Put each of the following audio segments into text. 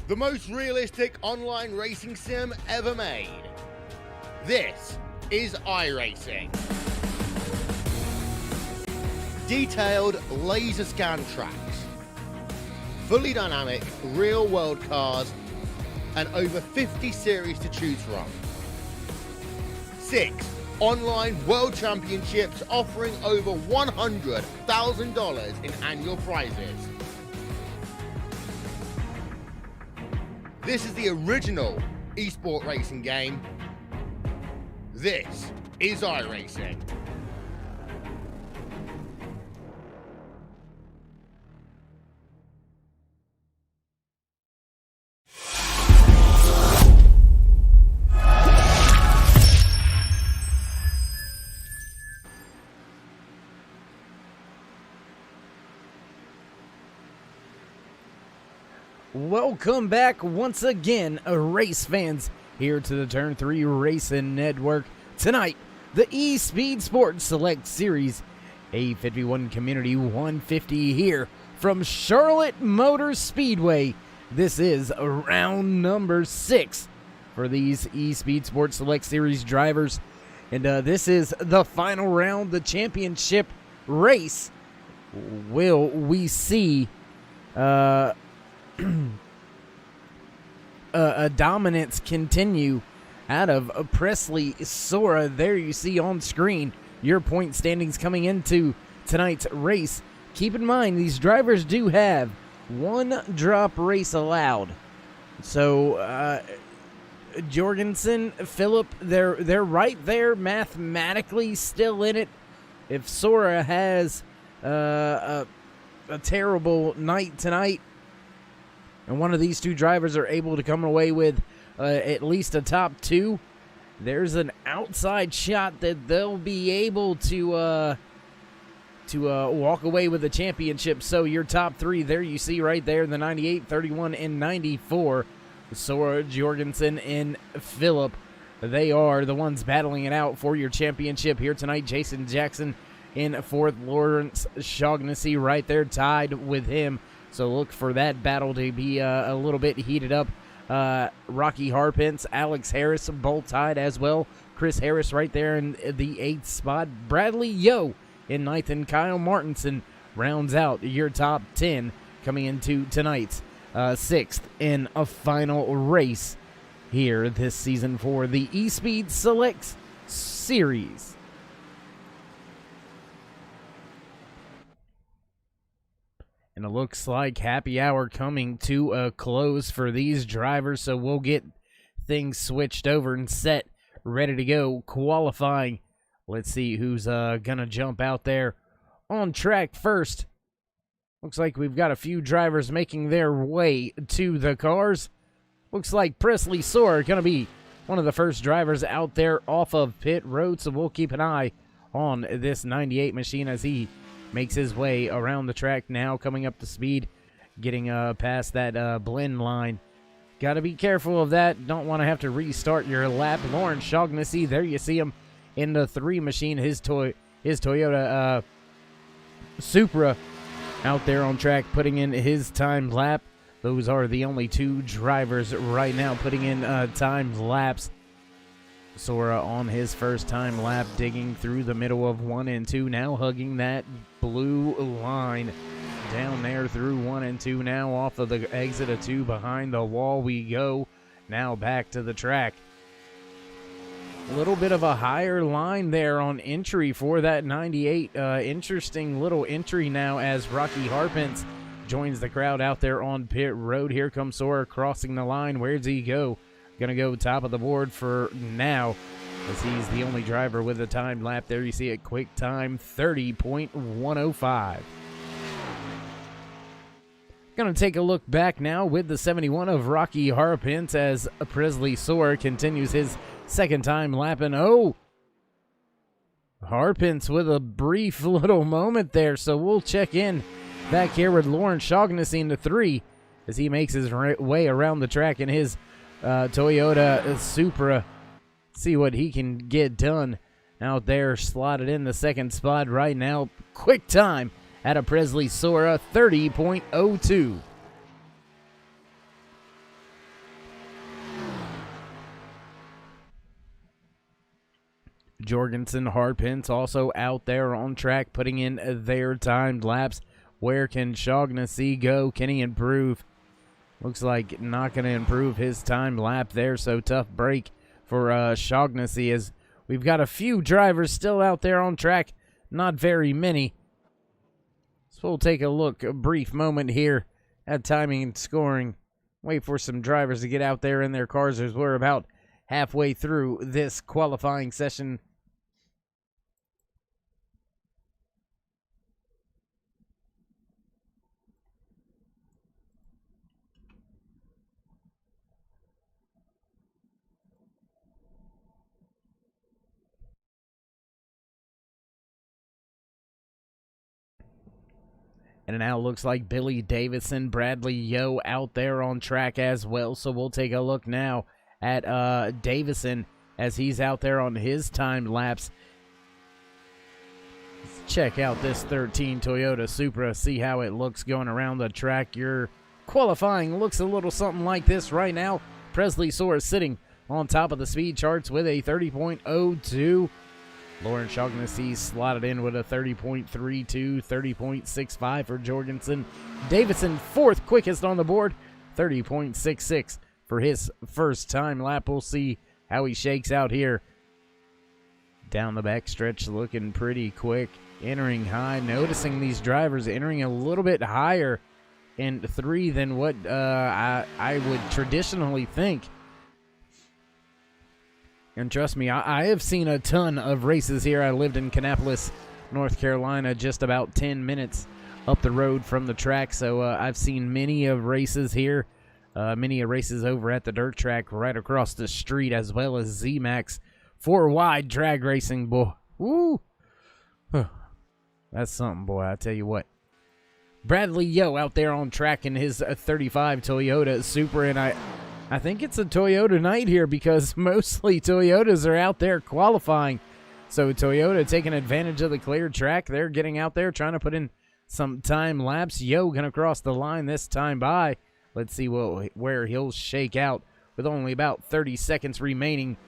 the most realistic online racing sim ever made. This is iRacing. Detailed laser scan tracks, fully dynamic real-world cars, and over 50 series to choose from. 6 online world championships offering over $100,000 in annual prizes. This is the original eSport racing game. This is iRacing. Welcome back once again, race fans, here to the Turn 3 Racing Network. Tonight, the eSpeed Sports Select Series A51 Community 150 here from Charlotte Motor Speedway. This is round number 6 for these eSpeed Sports Select Series drivers. And this is the final round, the championship race. Will we see a dominance continue out of Presley Sora? There you see on screen your point standings coming into tonight's race. Keep in mind, these drivers do have one drop race allowed. So Jorgensen, Phillip, they're right there mathematically still in it. If Sora has a terrible night tonight, and one of these two drivers are able to come away with at least a top 2, there's an outside shot that they'll be able to walk away with the championship. So your top 3, there you see right there, the 98, 31, and 94. Sora, Jorgensen, and Phillip. They are the ones battling it out for your championship here tonight. Jason Jackson in 4th, Lawrence Shaughnessy right there tied with him. So look for that battle to be a little bit heated up. Rocky Harpence, Alex Harris, both tied as well. Chris Harris right there in the 8th spot. Bradley Yo in 9th, and Kyle Martinson rounds out your top 10 coming into tonight's 6th and a final race here this season for the eSpeed Select Series. And it looks like happy hour coming to a close for these drivers, so we'll get things switched over and set, ready to go, qualifying. Let's see who's going to jump out there on track first. Looks like we've got a few drivers making their way to the cars. Looks like Presley Sora going to be one of the first drivers out there off of pit road, so we'll keep an eye on this 98 machine as he makes his way around the track now, coming up to speed, getting past that blend line. Got to be careful of that. Don't want to have to restart your lap. Lawrence Shaughnessy, there you see him in the 3 machine, his Toyota Supra out there on track putting in his timed lap. Those are the only 2 drivers right now putting in timed laps. Sora on his first time lap, digging through the middle of 1 and 2, now hugging that blue line down there through 1 and 2. Now off of the exit of 2, behind the wall we go. Now back to the track. A little bit of a higher line there on entry for that 98. Interesting little entry now as Rocky Harpence joins the crowd out there on pit road. Here comes Sora crossing the line. Where's he go? Going to go top of the board for now, as he's the only driver with a timed lap. There you see it, quick time, 30.105. Going to take a look back now with the 71 of Rocky Harpence as Presley Sora continues his second time lapping. Oh, Harpence with a brief little moment there, so we'll check in back here with Lawrence Shaughnessy in the 3 as he makes his way around the track in his Toyota Supra. See what he can get done out there, slotted in the second spot right now. Quick time out of Presley Sora, 30.02. Jorgensen, Harpence also out there on track, putting in their timed laps. Where can Shaughnessy go? Can he improve? Looks like not going to improve his timed lap there, so tough break for Shaughnessy, as we've got a few drivers still out there on track, not very many. So we'll take a look, a brief moment here at timing and scoring. Wait for some drivers to get out there in their cars as we're about halfway through this qualifying session. And it now looks like Billy Davison, Bradley Yo out there on track as well. So we'll take a look now at Davison as he's out there on his timed laps. Let's check out this 13 Toyota Supra, see how it looks going around the track. Your qualifying looks a little something like this right now. Presley Soares sitting on top of the speed charts with a 30.02. Lauren Shaughnessy slotted in with a 30.32, 30.65 for Jorgensen. Davison, fourth quickest on the board, 30.66 for his first time lap. We'll see how he shakes out here. Down the back stretch, looking pretty quick, entering high. Noticing these drivers entering a little bit higher in 3 than what I would traditionally think. And trust me, I have seen a ton of races here. I lived in Kannapolis, North Carolina, just about 10 minutes up the road from the track. So I've seen many of races here, many of races over at the dirt track right across the street, as well as Z-Max 4-wide drag racing, boy. Woo! That's something, boy, I tell you what. Bradley Yo out there on track in his 35 Toyota Supra, and I think it's a Toyota night here because mostly Toyotas are out there qualifying. So Toyota taking advantage of the clear track. They're getting out there trying to put in some time lapse. Yo gonna cross the line this time by. Let's see where he'll shake out with only about 30 seconds remaining.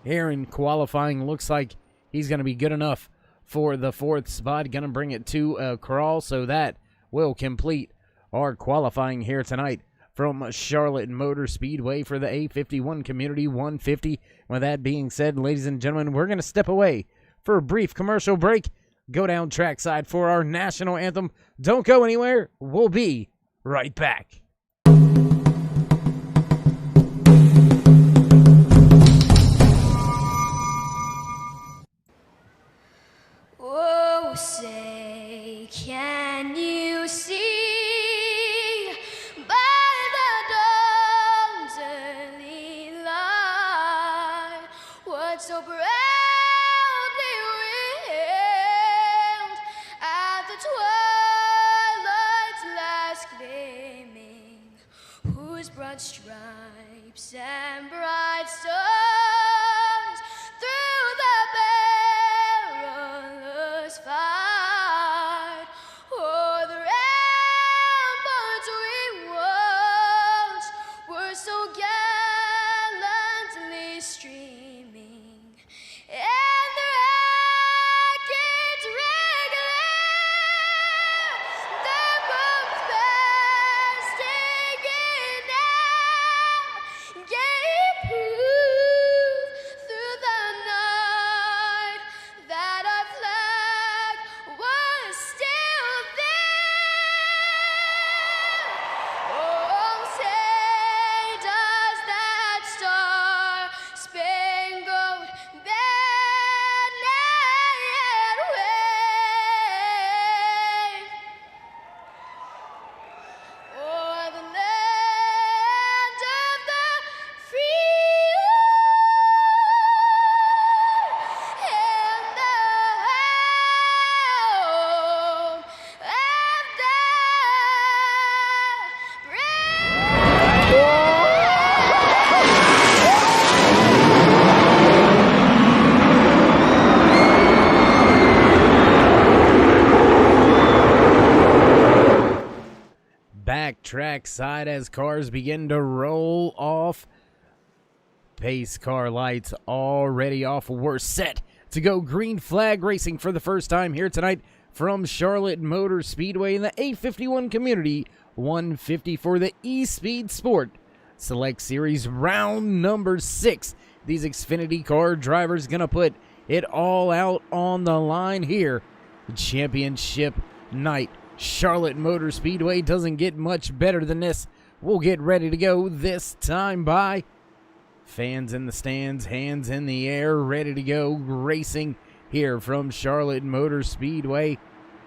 Here in qualifying, looks like he's going to be good enough for the 4th spot. Going to bring it to a crawl, so that will complete our qualifying here tonight from Charlotte Motor Speedway for the A51 Community 150. With that being said, ladies and gentlemen, we're going to step away for a brief commercial break, go down trackside for our national anthem. Don't go anywhere. We'll be right back. Oh, say, can you see by the dawn's early light what so proudly wailed at the twilight's last gleaming, whose broad stripes and bright stars through the perilous fight o'er the ramparts we watched were so gallantly streaming, and the rockets regular their bombs bursting in air gave proof through the night that our flag was still there. Oh, say does that star-spangled banner yet wave o'er the land of the free and the home of the Back track side as cars begin to roll off Pace car lights already off. We're set to go green flag racing for the first time here tonight from Charlotte Motor Speedway in the 851 Community 150 for the eSpeed Sport Select Series round number 6. These Xfinity car drivers gonna put it all out on the line here. Championship night. Charlotte Motor Speedway doesn't get much better than this. We'll get ready to go this time by. Fans in the stands, hands in the air, ready to go racing here from Charlotte Motor Speedway.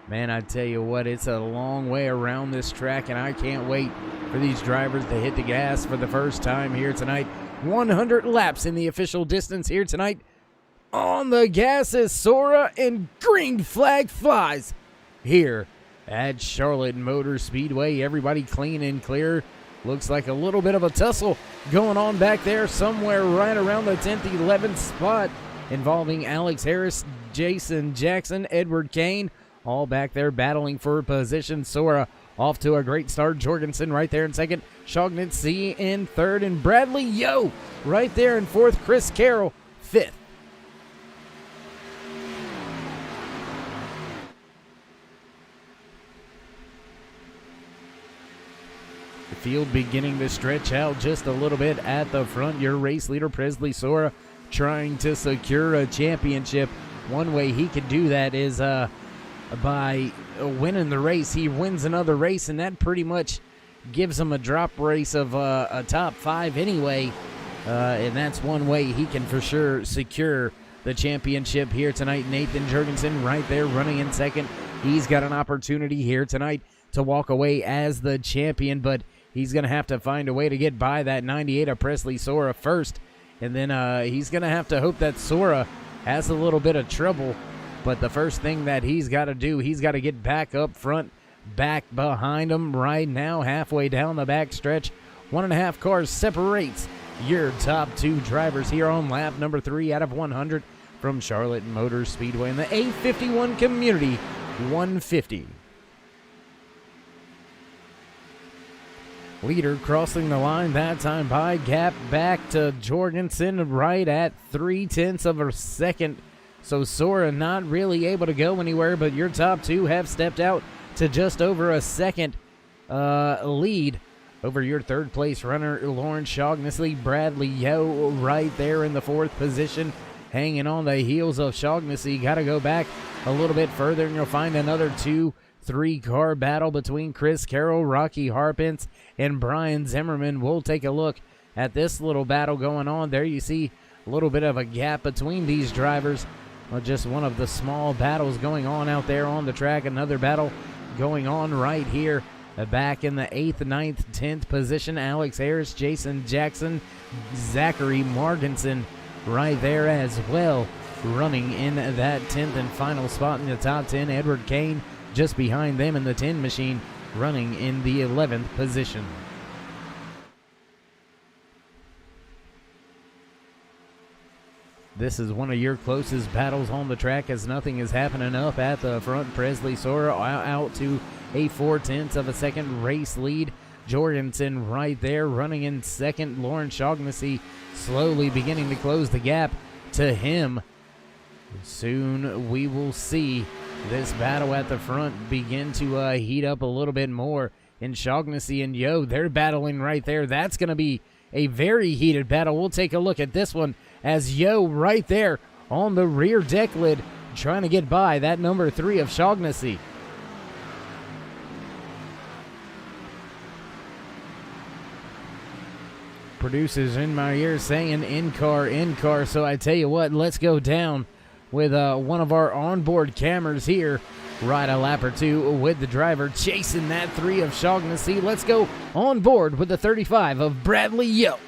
Man, I tell you what, it's a long way around this track, and I can't wait for these drivers to hit the gas for the first time here tonight. 100 laps in the official distance here tonight. On the gas is Sora, and green flag flies here at Charlotte Motor Speedway. Everybody clean and clear. Looks like a little bit of a tussle going on back there somewhere right around the 10th, 11th spot involving Alex Harris, Jason Jackson, Edward Kane, all back there battling for position. Sora off to a great start. Jorgensen right there in second. Shaughnessy in third, and Bradley Yo right there in fourth. Chris Carroll fifth. The field beginning to stretch out just a little bit at the front. Your race leader, Presley Sora, trying to secure a championship. One way he could do that is by winning the race. He wins another race, and that pretty much gives him a drop race of a top 5 anyway. And that's one way he can for sure secure the championship here tonight. Nathan Jurgensen right there running in second. He's got an opportunity here tonight to walk away as the champion, but he's going to have to find a way to get by that 98 of Presley Sora first. And then he's going to have to hope that Sora has a little bit of trouble. But the first thing that he's got to do, he's got to get back up front, back behind him right now, halfway down the back stretch. 1.5 cars separates your top 2 drivers here on lap number 3 out of 100 from Charlotte Motor Speedway in the 851 Community 150. Leader crossing the line that time by. Gap back to Jorgensen right at 0.3 of a second. So Sora not really able to go anywhere, but your top 2 have stepped out to just over a second lead over your third place runner, Lauren Shaughnessy. Bradley Yo right there in the 4th position, hanging on the heels of Shaughnessy. Got to go back a little bit further, and you'll find another 2-3 car battle between Chris Carroll, Rocky Harpence, and Brian Zimmerman. We'll take a look at this little battle going on. There you see a little bit of a gap between these drivers. Well, just one of the small battles going on out there on the track. Another battle going on right here back in the 8th, 9th, 10th position. Alex Harris, Jason Jackson, Zachary Marginson right there as well, running in that 10th and final spot in the top 10. Edward Kane just behind them in the 10 machine, running in the 11th position. This is one of your closest battles on the track, as nothing is happening up at the front. Presley Sora out to a 0.4 of a second race lead. Jorgensen right there running in second. Lauren Shaughnessy slowly beginning to close the gap to him. Soon we will see this battle at the front begin to heat up a little bit more. And Shaughnessy and Yo, they're battling right there. That's going to be a very heated battle. We'll take a look at this one as Yo right there on the rear deck lid trying to get by that number 3 of Shaughnessy. Producers in my ear saying in car. So I tell you what, let's go down with one of our onboard cameras here. Right a lap or 2 with the driver chasing that 3 of Shaughnessy. Let's go on board with the 35 of Bradley Yo.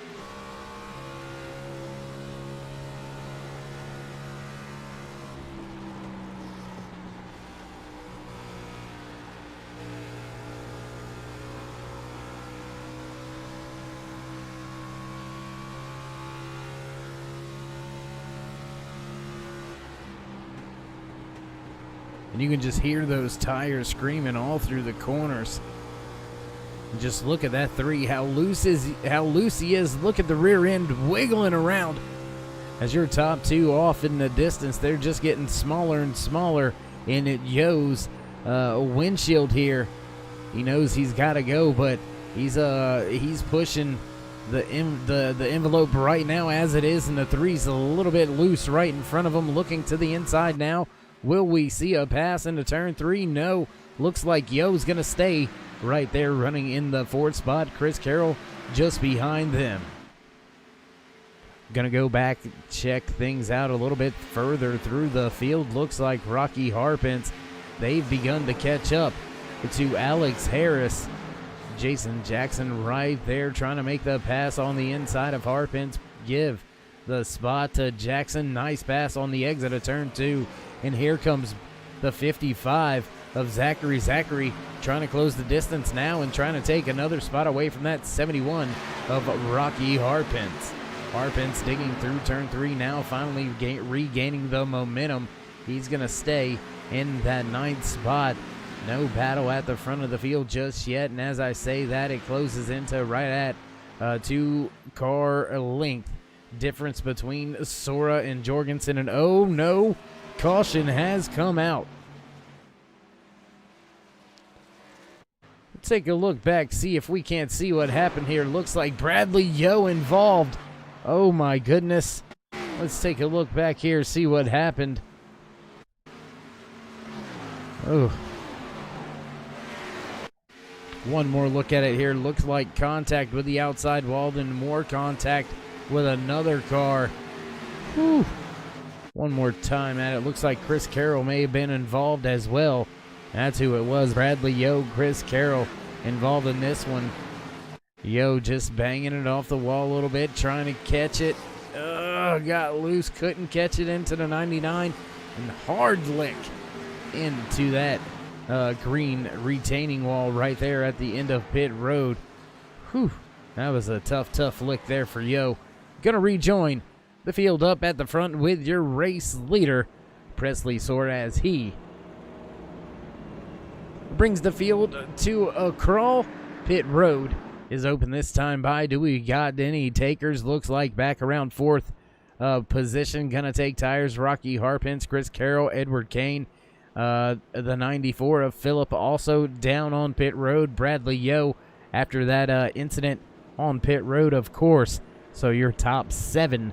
And you can just hear those tires screaming all through the corners. Just look at that 3, how loose he is. Look at the rear end wiggling around. As your top 2 off in the distance, they're just getting smaller and smaller. And it Yo's windshield here. He knows he's got to go, but he's pushing the envelope right now as it is, and the 3's a little bit loose right in front of him. Looking to the inside now. Will we see a pass into turn 3? No. Looks like Yo's gonna stay right there running in the 4th spot. Chris Carroll just behind them. Gonna go back, check things out a little bit further through the field. Looks like Rocky Harpins, they've begun to catch up to Alex Harris. Jason Jackson right there trying to make the pass on the inside of Harpins. Give the spot to Jackson. Nice pass on the exit of turn 2. And here comes the 55 of Zachary. Zachary trying to close the distance now and trying to take another spot away from that 71 of Rocky Harpins. Harpins digging through turn 3 now, finally regaining the momentum. He's going to stay in that 9th spot. No battle at the front of the field just yet, and as I say that, it closes into right at 2-car length difference between Sora and Jorgensen. And oh no, caution has come out. Take a look back, see if we can't see what happened here. Looks like Bradley Yo involved. Oh my goodness. Let's take a look back here, see what happened. Oh. One more look at it here. Looks like contact with the outside wall, then more contact with another car. Whew. One more time at it. Looks like Chris Carroll may have been involved as well. That's who it was. Bradley Yo, Chris Carroll involved in this one. Yo just banging it off the wall a little bit, trying to catch it. Got loose, couldn't catch it into the 99, and hard lick into that green retaining wall right there at the end of pit road. Whew, that was a tough lick there for Yo. Gonna rejoin the field up at the front with your race leader, Presley Sora, as he brings the field to a crawl. Pit road is open this time by. Do we got any takers? Looks like back around 4th position. Gonna take tires. Rocky Harpins, Chris Carroll, Edward Kane. The 94 of Phillip also down on pit road. Bradley Yo after that incident on pit road, of course. So your top 7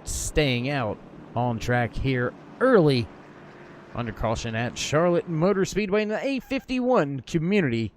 staying out on track here early under caution at Charlotte Motor Speedway in the A51 community.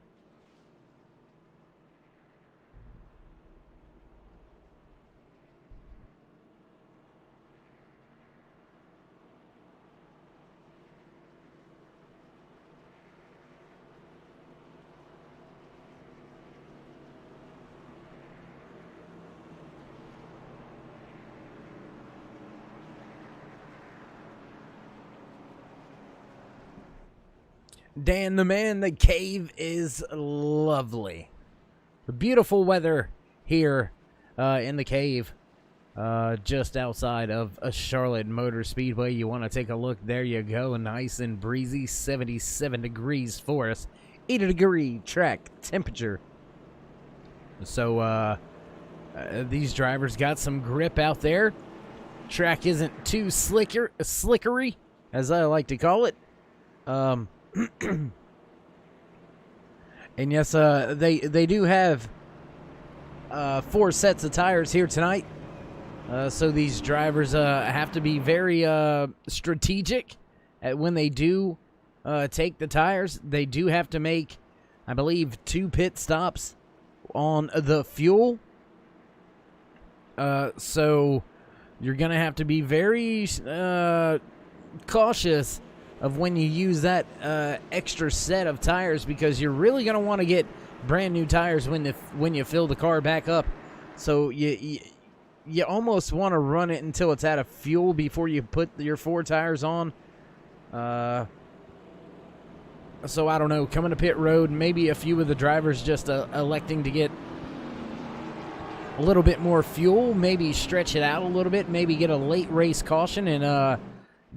Dan the man, the cave is lovely. Beautiful weather here in the cave, just outside of a Charlotte Motor Speedway. You want to take a look, there you go, nice and breezy, 77 degrees for us, 80-degree track temperature. So these drivers got some grip out there. Track isn't too slickery, as I like to call it. And yes, they do have 4 sets of tires here tonight. So these drivers have to be very strategic at when they do take the tires. They do have to make, I believe, 2 pit stops on the fuel. So you're going to have to be very cautious of when you use that extra set of tires, because you're really going to want to get brand new tires when you fill the car back up. So you almost want to run it until it's out of fuel before you put your 4 tires on. So I don't know, coming to pit road, maybe a few of the drivers just electing to get a little bit more fuel, maybe stretch it out a little bit, maybe get a late race caution and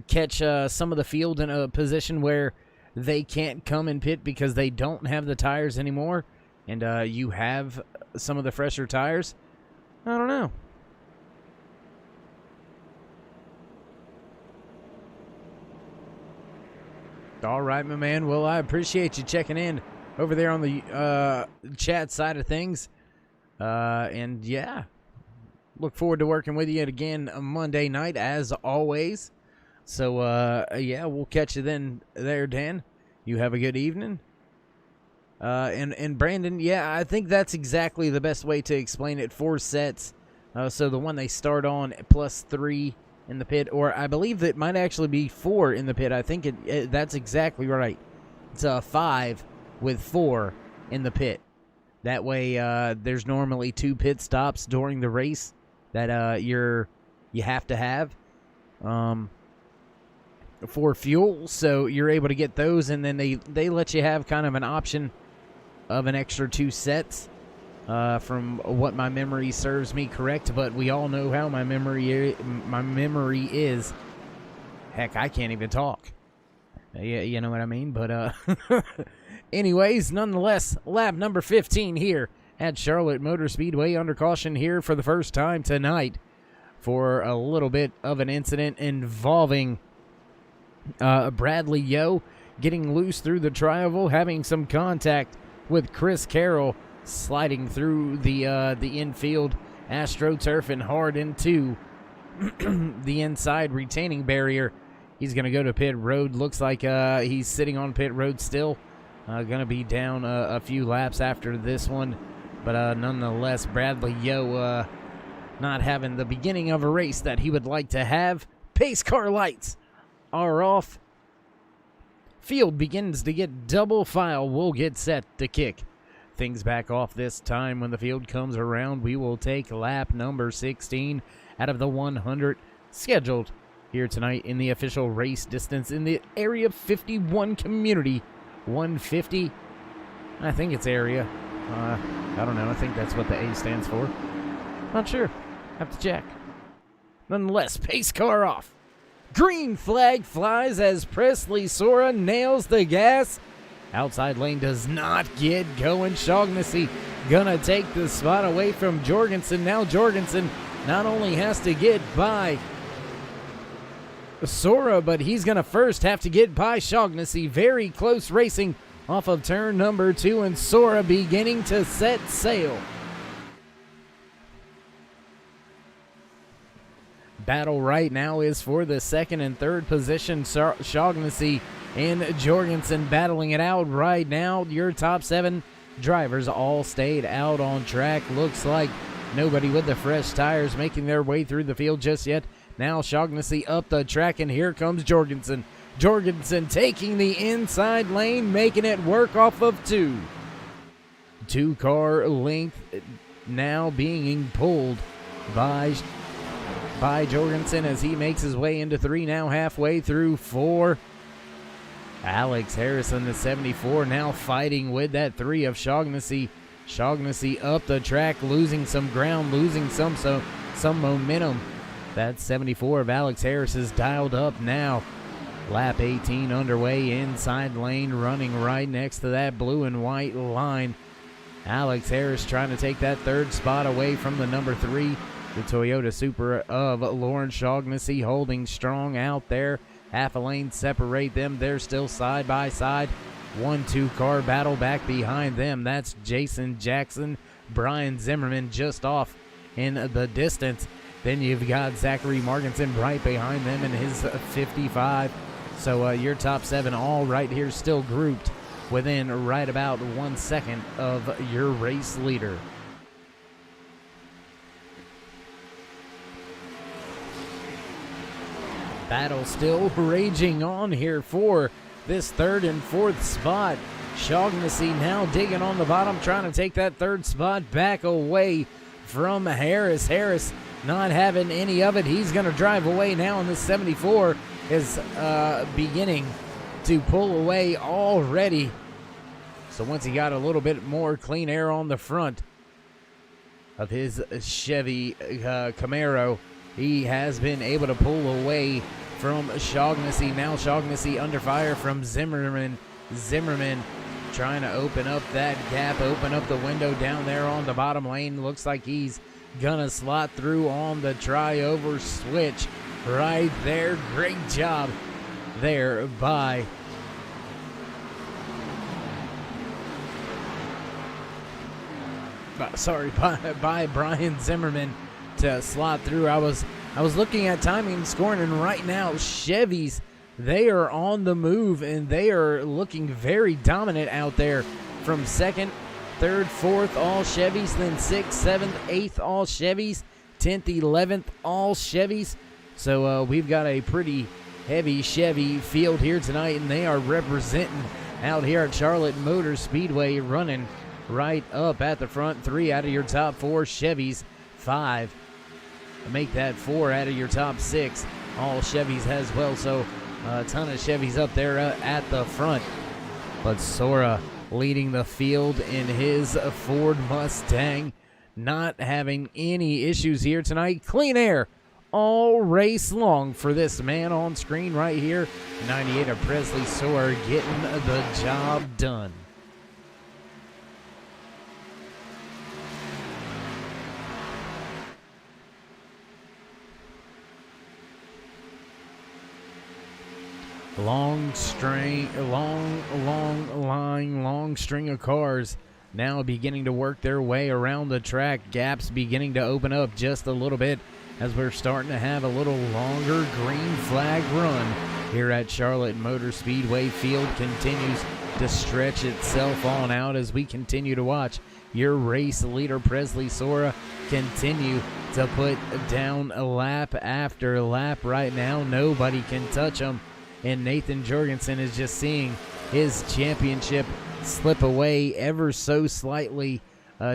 catch some of the field in a position where they can't come and pit because they don't have the tires anymore. and you have some of the fresher tires, I don't know. All right, my man. Well, I appreciate you checking in over there on the chat side of things. And yeah, look forward to working with you again Monday night as always. So yeah, we'll catch you then there, Dan. You have a good evening. And Brandon, yeah, I think that's exactly the best way to explain it. 4 sets. So the one they start on plus 3 in the pit, or I believe it might actually be 4 in the pit. I think that's exactly right. It's a 5 with 4 in the pit. That way, there's normally 2 pit stops during the race that you have to have for fuel. So you're able to get those, and then they let you have kind of an option of an extra 2 sets. From what my memory serves me correct, but we all know how my memory is. Heck, I can't even talk. Yeah, you know what I mean? But anyways, nonetheless, lap number 15 here at Charlotte Motor Speedway under caution here for the first time tonight for a little bit of an incident involving Bradley Yo getting loose through the tri-oval, having some contact with Chris Carroll, sliding through the infield AstroTurf and hard into the inside retaining barrier. He's going to go to pit road. Looks like he's sitting on pit road still. Going to be down a few laps after this one. But nonetheless, Bradley Yo not having the beginning of a race that he would like to have. Pace car lights are off. Field begins to get double file. We'll get set to kick things back off this time. When the field comes around, we will take lap number 16 out of the 100 scheduled here tonight in the official race distance in the Area 51 community. 150, I think it's area. I don't know. I think that's what the A stands for. Not sure. Have to check. Nonetheless, pace car off. Green flag flies as Presley Sora nails the gas. Outside lane does not get going. Shaughnessy gonna take the spot away from Jorgensen. Now Jorgensen not only has to get by Sora, but he's gonna first have to get by Shaughnessy. Very close racing off of turn number 2, and Sora beginning to set sail. Battle right now is for the 2nd and 3rd position. Shaughnessy and Jorgensen battling it out right now. Your top 7 drivers all stayed out on track. Looks like nobody with the fresh tires making their way through the field just yet. Now Shaughnessy up the track, and here comes Jorgensen. Jorgensen taking the inside lane, making it work off of 2. 2-car length now being pulled by Jorgensen as he makes his way into 3, now halfway through 4. Alex Harrison, the 74, now fighting with that 3 of Shaughnessy. Shaughnessy up the track, losing some ground, losing some momentum. That 74 of Alex Harris is dialed up now. Lap 18 underway, inside lane, running right next to that blue and white line. Alex Harris trying to take that 3rd spot away from the number 3. The Toyota Supra of Lauren Shaughnessy holding strong out there. Half a lane separate them. They're still side by side. 1-2 car battle back behind them. That's Jason Jackson, Brian Zimmerman just off in the distance. Then you've got Zachary Markinson right behind them in his 55. So your top 7 all right here still grouped within right about 1 second of your race leader. Battle still raging on here for this 3rd and 4th spot. Shaughnessy now digging on the bottom, trying to take that 3rd spot back away from Harris. Harris not having any of it. He's going to drive away now, and the 74 is beginning to pull away already. So once he got a little bit more clean air on the front of his Chevy Camaro, he has been able to pull away from Shaughnessy. Now Shaughnessy under fire from Zimmerman. Zimmerman trying to open up that gap, open up the window down there on the bottom lane. Looks like he's gonna slot through on the try-over switch right there. Great job there by Brian Zimmerman to slot through. I was looking at timing and scoring, and right now Chevys, they are on the move and they are looking very dominant out there. From second, third, fourth, all Chevys, then sixth, seventh, eighth, all Chevys, 10th, 11th, all Chevys. So we've got a pretty heavy Chevy field here tonight, and they are representing out here at Charlotte Motor Speedway, running right up at the front. 3 out of your top 4 Chevys, 5 make that 4 out of your top 6 all Chevys as well. So a ton of Chevys up there at the front, but Sora leading the field in his Ford Mustang, not having any issues here tonight. Clean air all race long for this man on screen right here. 98 of Presley Sora getting the job done. Long string of cars now beginning to work their way around the track. Gaps beginning to open up just a little bit as we're starting to have a little longer green flag run here at Charlotte Motor Speedway. Field continues to stretch itself on out as we continue to watch your race leader Presley Sora continue to put down a lap after lap. Right now, nobody can touch him, and Nathan Jorgensen is just seeing his championship slip away ever so slightly,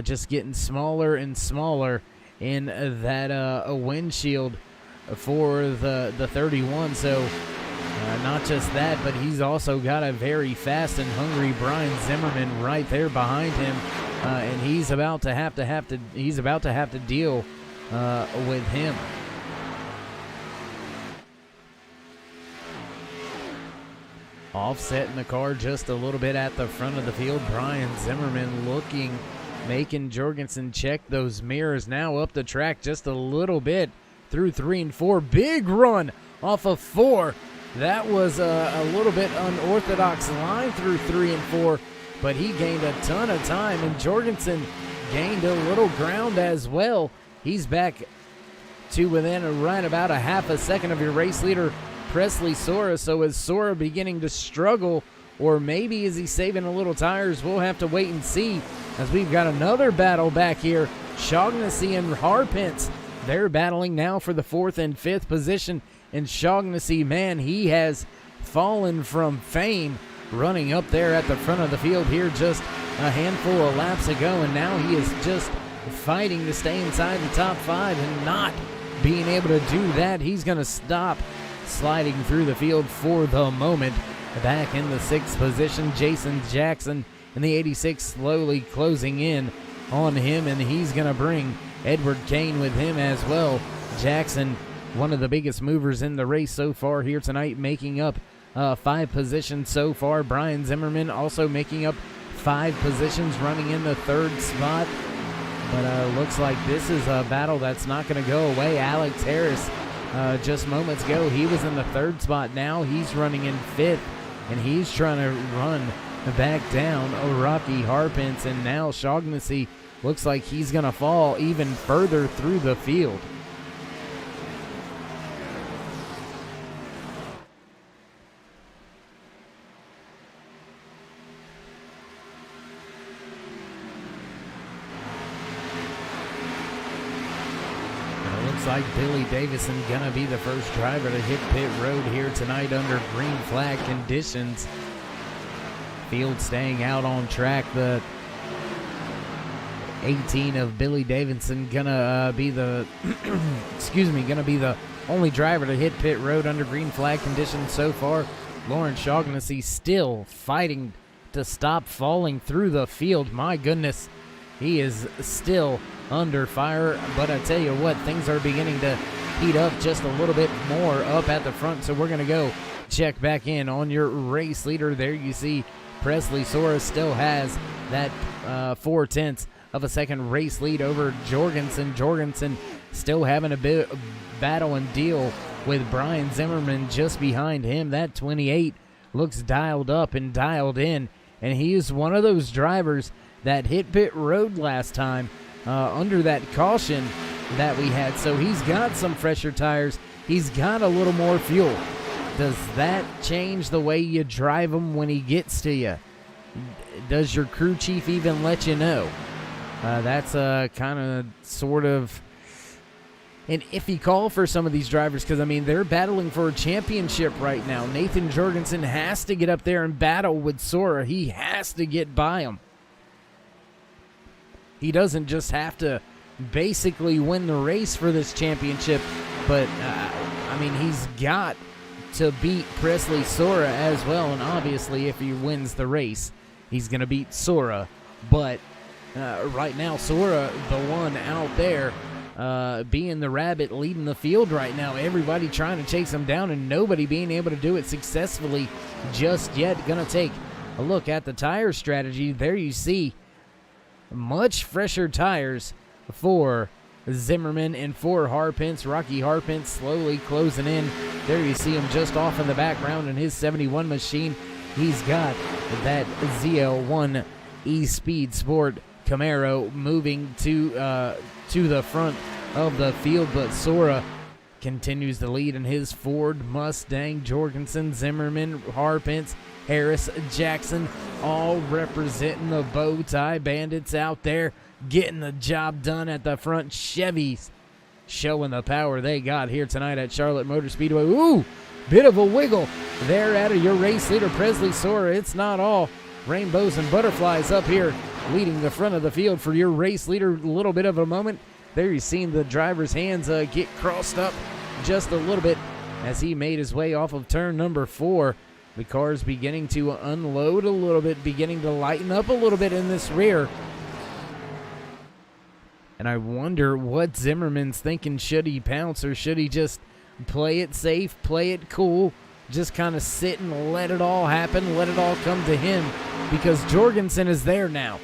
just getting smaller and smaller in that windshield for the 31. So not just that, but he's also got a very fast and hungry Brian Zimmerman right there behind him, and he's about to have to deal with him. Offsetting the car just a little bit at the front of the field. Brian Zimmerman making Jorgensen check those mirrors. Now up the track just a little bit through 3 and 4. Big run off of 4. That was a little bit unorthodox line through 3 and 4, but he gained a ton of time, and Jorgensen gained a little ground as well. He's back to within right about a half a second of your race leader Presley Sora. So is Sora beginning to struggle, or maybe is he saving a little tires? We'll have to wait and see, as we've got another battle back here. Shaughnessy and Harpence, they're battling now for the 4th and 5th position. And Shaughnessy, man, he has fallen from fame running up there at the front of the field here just a handful of laps ago, and now he is just fighting to stay inside the top 5 and not being able to do that. He's going to stop sliding through the field for the moment. Back in the 6th position, Jason Jackson in the 86 slowly closing in on him, and he's going to bring Edward Kane with him as well. Jackson, one of the biggest movers in the race so far here tonight, making up 5 positions so far. Brian Zimmerman also making up 5 positions, running in the 3rd spot. But looks like this is a battle that's not going to go away. Alex Harris, just moments ago, he was in the 3rd spot. Now he's running in 5th, and he's trying to run back down Rocky Harpence. And now Shaughnessy looks like he's going to fall even further through the field. Like Billy Davison gonna be the first driver to hit pit road here tonight under green flag conditions. Field staying out on track. The 18 of Billy Davison gonna be the gonna be the only driver to hit pit road under green flag conditions so far. Lauren Shaughnessy still fighting to stop falling through the field. My goodness, he is still under fire, but I tell you what, things are beginning to heat up just a little bit more up at the front. So we're going to go check back in on your race leader. There you see Presley Sora still has that 0.4 of a second race lead over Jorgensen. Jorgensen still having a bit of battle and deal with Brian Zimmerman just behind him. That 28 looks dialed up and dialed in, and he is one of those drivers that hit pit road last time under that caution that we had. So he's got some fresher tires. He's got a little more fuel. Does that change the way you drive him when he gets to you? Does your crew chief even let you know? That's kind of sort of an iffy call for some of these drivers, because, I mean, they're battling for a championship right now. Nathan Jorgensen has to get up there and battle with Sora. He has to get by him. He doesn't just have to basically win the race for this championship, but, I mean, he's got to beat Presley Sora as well, and obviously if he wins the race, he's going to beat Sora. But right now, Sora, the one out there, being the rabbit leading the field right now. Everybody trying to chase him down and nobody being able to do it successfully just yet. Gonna take a look at the tire strategy. There you see much fresher tires for Zimmerman and for Harpence. Rocky Harpence slowly closing in. There you see him just off in the background in his 71 machine. He's got that ZL1 eSpeed Sport Camaro moving to the front of the field, but Sora continues to lead in his Ford Mustang. Jorgensen, Zimmerman, Harpence, Harris, Jackson, all representing the bow tie bandits out there, getting the job done at the front. Chevys showing the power they got here tonight at Charlotte Motor Speedway. Ooh, bit of a wiggle there out of your race leader, Presley Sora. It's not all rainbows and butterflies up here leading the front of the field for your race leader. A little bit of a moment there. You've seen the driver's hands get crossed up just a little bit as he made his way off of turn number 4. The car's beginning to unload a little bit, beginning to lighten up a little bit in this rear. And I wonder what Zimmerman's thinking. Should he pounce or should he just play it safe, play it cool, just kind of sit and let it all happen, let it all come to him, because Jorgensen is there now.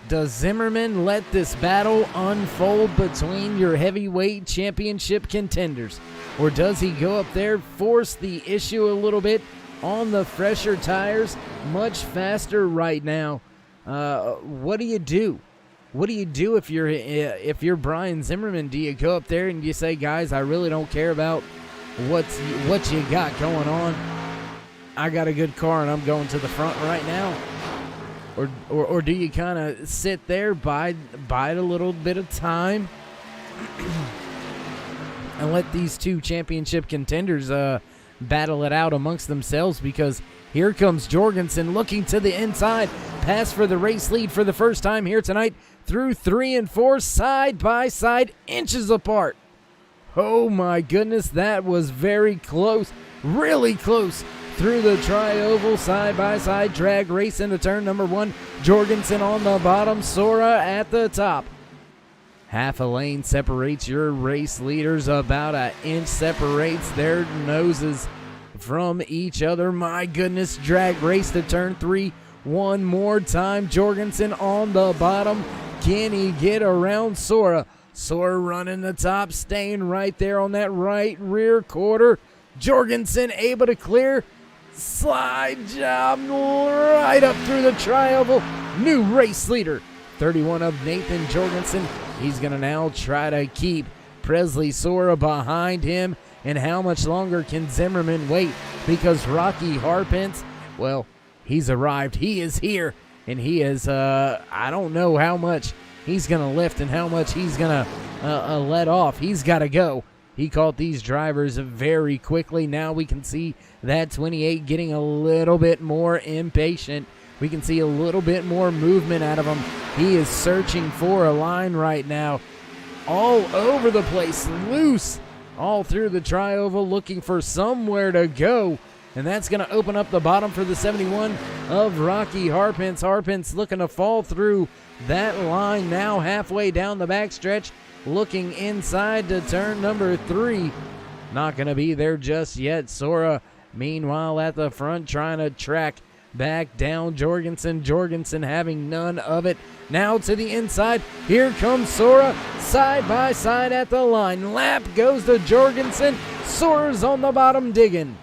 Does Zimmerman let this battle unfold between your heavyweight championship contenders? Or does he go up there, force the issue a little bit on the fresher tires, much faster right now? What do you do? What do you do if you're Brian Zimmerman? Do you go up there and you say, guys, I really don't care about what you got going on. I got a good car and I'm going to the front right now? Or do you kind of sit there, bide a little bit of time, and let these two championship contenders battle it out amongst themselves? Because here comes Jorgensen looking to the inside. Pass for the race lead for the first time here tonight through 3 and 4, side by side, inches apart. Oh my goodness, that was very close, really close. Through the tri-oval, side-by-side drag race into turn number 1. Jorgensen on the bottom, Sora at the top. Half a lane separates your race leaders. About an inch separates their noses from each other. My goodness, drag race to turn 3. One more time, Jorgensen on the bottom. Can he get around Sora? Sora running the top, staying right there on that right rear quarter. Jorgensen able to clear. Slide job right up through the tri-oval. New race leader, 31 of Nathan Jorgensen. He's going to now try to keep Presley Sora behind him. And how much longer can Zimmerman wait? Because Rocky Harpence, well, he's arrived. He is here. And he is, I don't know how much he's going to lift and how much he's going to let off. He's got to go. He caught these drivers very quickly. Now we can see that 28 getting a little bit more impatient. We can see a little bit more movement out of him. He is searching for a line right now. All over the place, loose, all through the tri-oval, looking for somewhere to go. And that's going to open up the bottom for the 71 of Rocky Harpence. Harpence looking to fall through that line now halfway down the backstretch. Looking inside to turn number 3. not going to be there just yet. Sora, meanwhile, at the front, trying to track back down Jorgensen. Jorgensen having none of it. Now to the inside. Here comes Sora, side by side at the line. Lap goes to Jorgensen. Sora's on the bottom digging.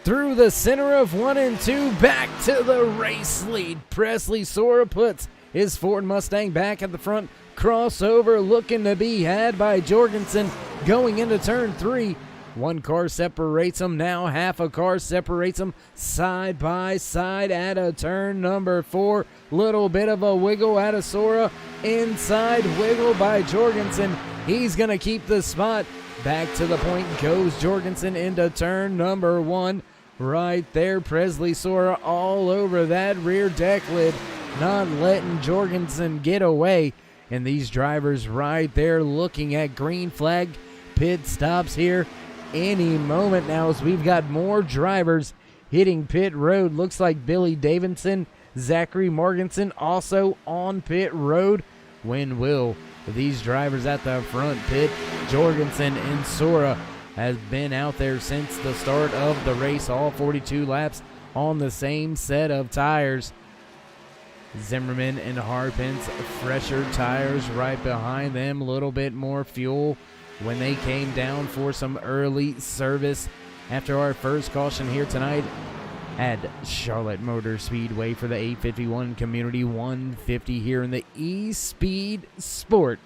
Through the center of 1 and 2, back to the race lead. Presley Sora puts his Ford Mustang back at the front. Crossover looking to be had by Jorgensen going into turn 3. One car separates them. Now half a car separates them. Side by side at a turn number 4. Little bit of a wiggle out of Sora. Inside wiggle by Jorgensen. He's going to keep the spot. Back to the point goes Jorgensen into turn number 1. Right there, Presley Sora all over that rear deck lid. Not letting Jorgensen get away. And these drivers right there looking at green flag pit stops here any moment now, as we've got more drivers hitting pit road. Looks like Billy Davidson, Zachary Morganson also on pit road. When will these drivers at the front pit? Jorgensen and Sora has been out there since the start of the race, all 42 laps on the same set of tires. Zimmerman and Harpins, fresher tires right behind them, a little bit more fuel when they came down for some early service after our first caution here tonight at Charlotte Motor Speedway for the 851 Community 150 here in the eSpeed Sport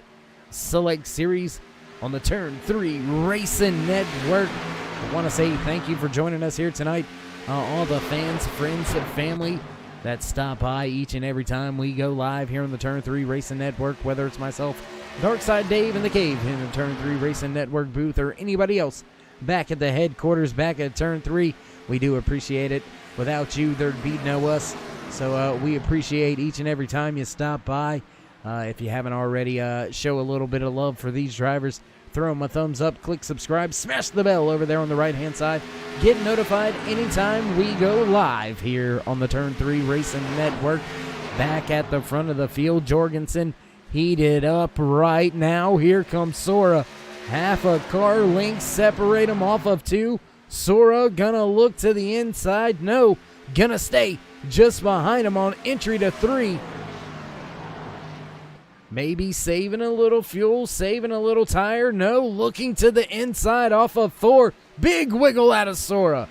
Select Series on the Turn 3 Racing Network. I want to say thank you for joining us here tonight. All the fans, friends, and family that stop by each and every time we go live here on the Turn 3 Racing Network, whether it's myself, Darkside Dave in the Cave in the Turn 3 Racing Network booth, or anybody else back at the headquarters back at Turn 3. We do appreciate it. Without you, there'd be no us. So we appreciate each and every time you stop by. If you haven't already, show a little bit of love for these drivers. Throw them a thumbs up, click subscribe, smash the bell over there on the right-hand side. Get notified anytime we go live here on the Turn 3 Racing Network. Back at the front of the field, Jorgensen heated up right now. Here comes Sora. Half a car length separate him off of 2. Sora gonna look to the inside. No, gonna stay just behind him on entry to 3. Maybe saving a little fuel, saving a little tire. No, looking to the inside off of 4. Big wiggle out of Sora.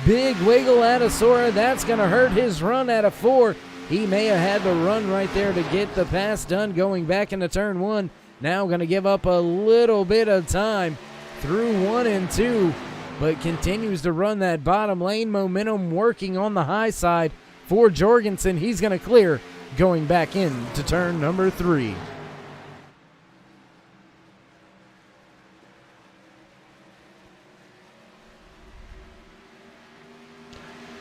Big wiggle out of Sora. That's going to hurt his run out of 4. He may have had the run right there to get the pass done going back into turn 1. Now going to give up a little bit of time through 1 and 2, but continues to run that bottom lane. Momentum working on the high side for Jorgensen. He's going to clear going back in to turn number 3.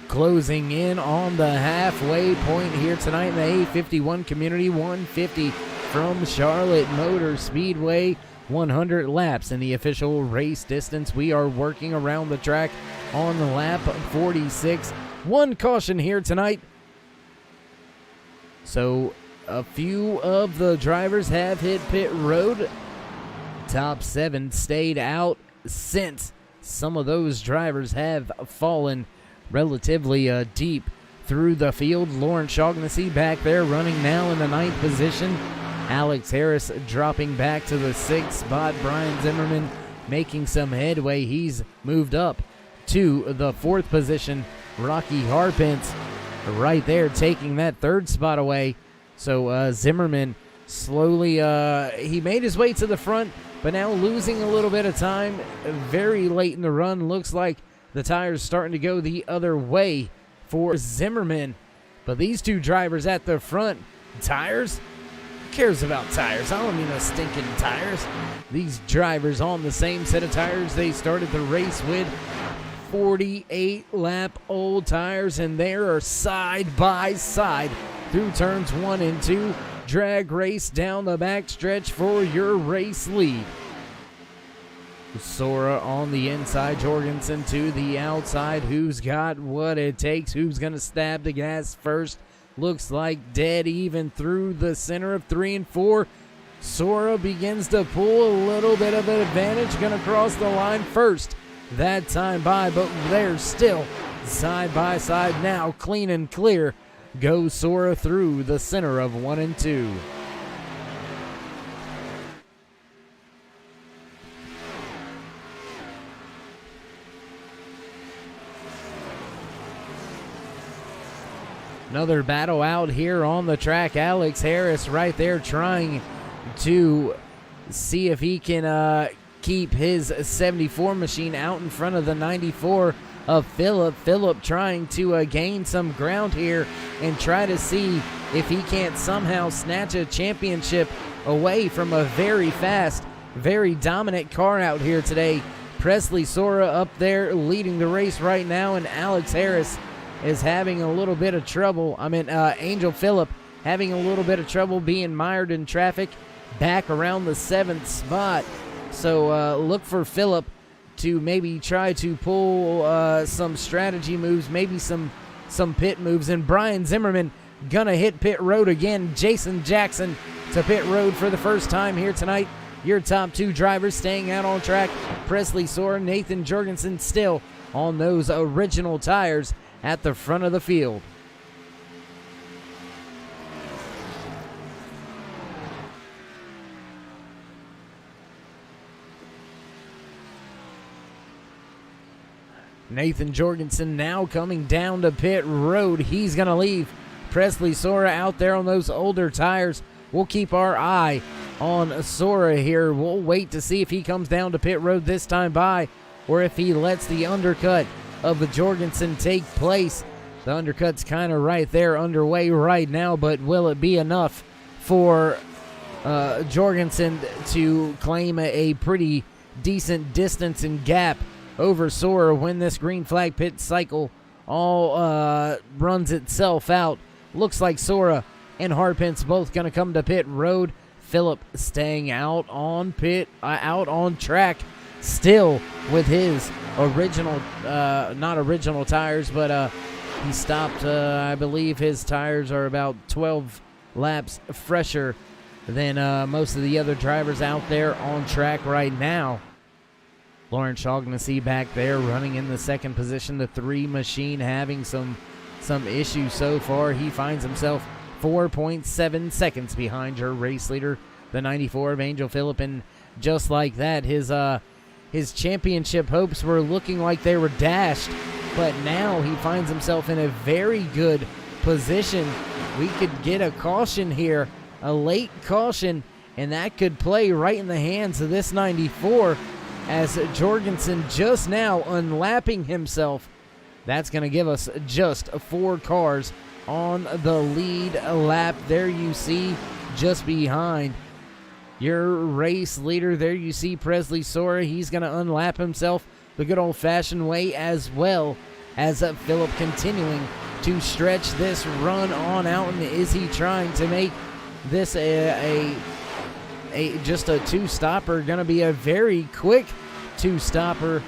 Closing in on the halfway point here tonight in the 851 Community 150 from Charlotte Motor Speedway. 100 laps in the official race distance. We are working around the track on the lap 46. One caution here tonight. So a few of the drivers have hit pit road. Top 7 stayed out since some of those drivers have fallen relatively deep through the field. Lauren Shaughnessy back there running now in the 9th position. Alex Harris dropping back to the 6th spot. Brian Zimmerman making some headway. He's moved up to the 4th position. Rocky Harpence right there taking that 3rd spot away. So Zimmerman slowly, he made his way to the front, but now losing a little bit of time very late in the run. Looks like the tires starting to go the other way for Zimmerman. But these two drivers at the front, tires? Who cares about tires? I don't mean no stinking tires. These drivers on the same set of tires they started the race with. 48 lap old tires, and they are side by side through turns 1 and 2. Drag race down the back stretch for your race lead. Sora on the inside, Jorgensen to the outside. Who's got what it takes? Who's going to stab the gas first? Looks like dead even through the center of 3 and 4. Sora begins to pull a little bit of an advantage. Going to cross the line first that time by, but they're still side by side now. Clean and clear goes Sora through the center of 1 and 2. Another battle out here on the track. Alex Harris right there trying to see if he can keep his 74 machine out in front of the 94 of Phillip. Phillip trying to gain some ground here and try to see if he can't somehow snatch a championship away from a very fast, very dominant car out here today. Presley Sora up there leading the race right now, and Alex Harris is having a little bit of trouble. Angel Phillip having a little bit of trouble being mired in traffic back around the 7th spot. So look for Phillip to maybe try to pull some strategy moves, maybe some pit moves. And Brian Zimmerman gonna hit pit road again. Jason Jackson to pit road for the first time here tonight. Your top 2 drivers staying out on track. Presley Sora, Nathan Jorgensen still on those original tires at the front of the field. Nathan Jorgensen now coming down to pit road. He's going to leave Presley Sora out there on those older tires. We'll keep our eye on Sora here. We'll wait to see if he comes down to pit road this time by, or if he lets the undercut of the Jorgensen take place. The undercut's kind of right there underway right now, but will it be enough for Jorgensen to claim a pretty decent distance and gap over Sora when this green flag pit cycle all runs itself out? Looks like Sora and Harpence both going to come to pit road. Phillip staying out on track still with his original, not original tires, but he stopped, I believe his tires are about 12 laps fresher than most of the other drivers out there on track right now. Lawrence Shaughnessy back there running in the second position. The 3 machine having some issues so far. He finds himself 4.7 seconds behind your race leader, the 94 of Angel Phillip, and just like that, his championship hopes were looking like they were dashed, but now he finds himself in a very good position. We could get a caution here, a late caution, and that could play right in the hands of this 94 as Jorgensen just now unlapping himself. That's going to give us just 4 cars on the lead lap. There you see, just behind your race leader, there you see Presley Sora. He's going to unlap himself the good old-fashioned way, as well as Phillip continuing to stretch this run on out. And is he trying to make this just a 2-stopper? Going to be a very quick 2-stopper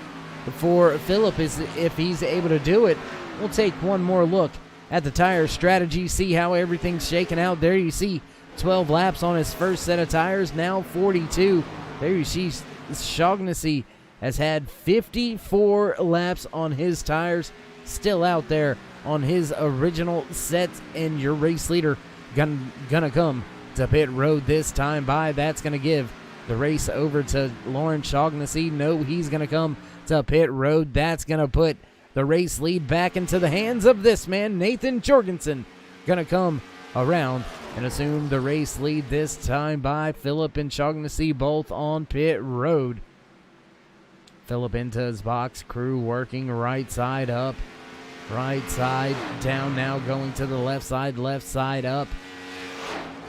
for Phillip if he's able to do it. We'll take one more look at the tire strategy, see how everything's shaking out. There you see 12 laps on his first set of tires, now 42. There you see Shaughnessy has had 54 laps on his tires, still out there on his original sets, and your race leader gonna come to pit road this time by. That's gonna give the race over to Lawrence Shaughnessy. No, he's gonna come to pit road. That's gonna put the race lead back into the hands of this man, Nathan Jorgensen. Gonna come around and assume the race lead this time by. Phillip and Shaughnessy both on pit road. Phillip into his box, crew working right side up, right side down, now going to the left side up,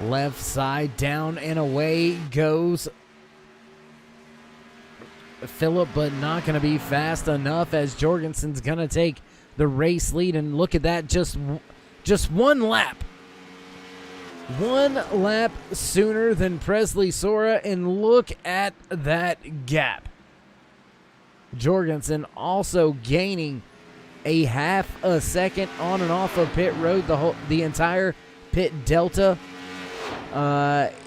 left side down, and away goes Phillip, but not going to be fast enough as Jorgensen's going to take the race lead. And look at that, just one lap. One lap sooner than Presley Sora, and look at that gap. Jorgensen also gaining a half a second on and off of pit road, the entire pit delta.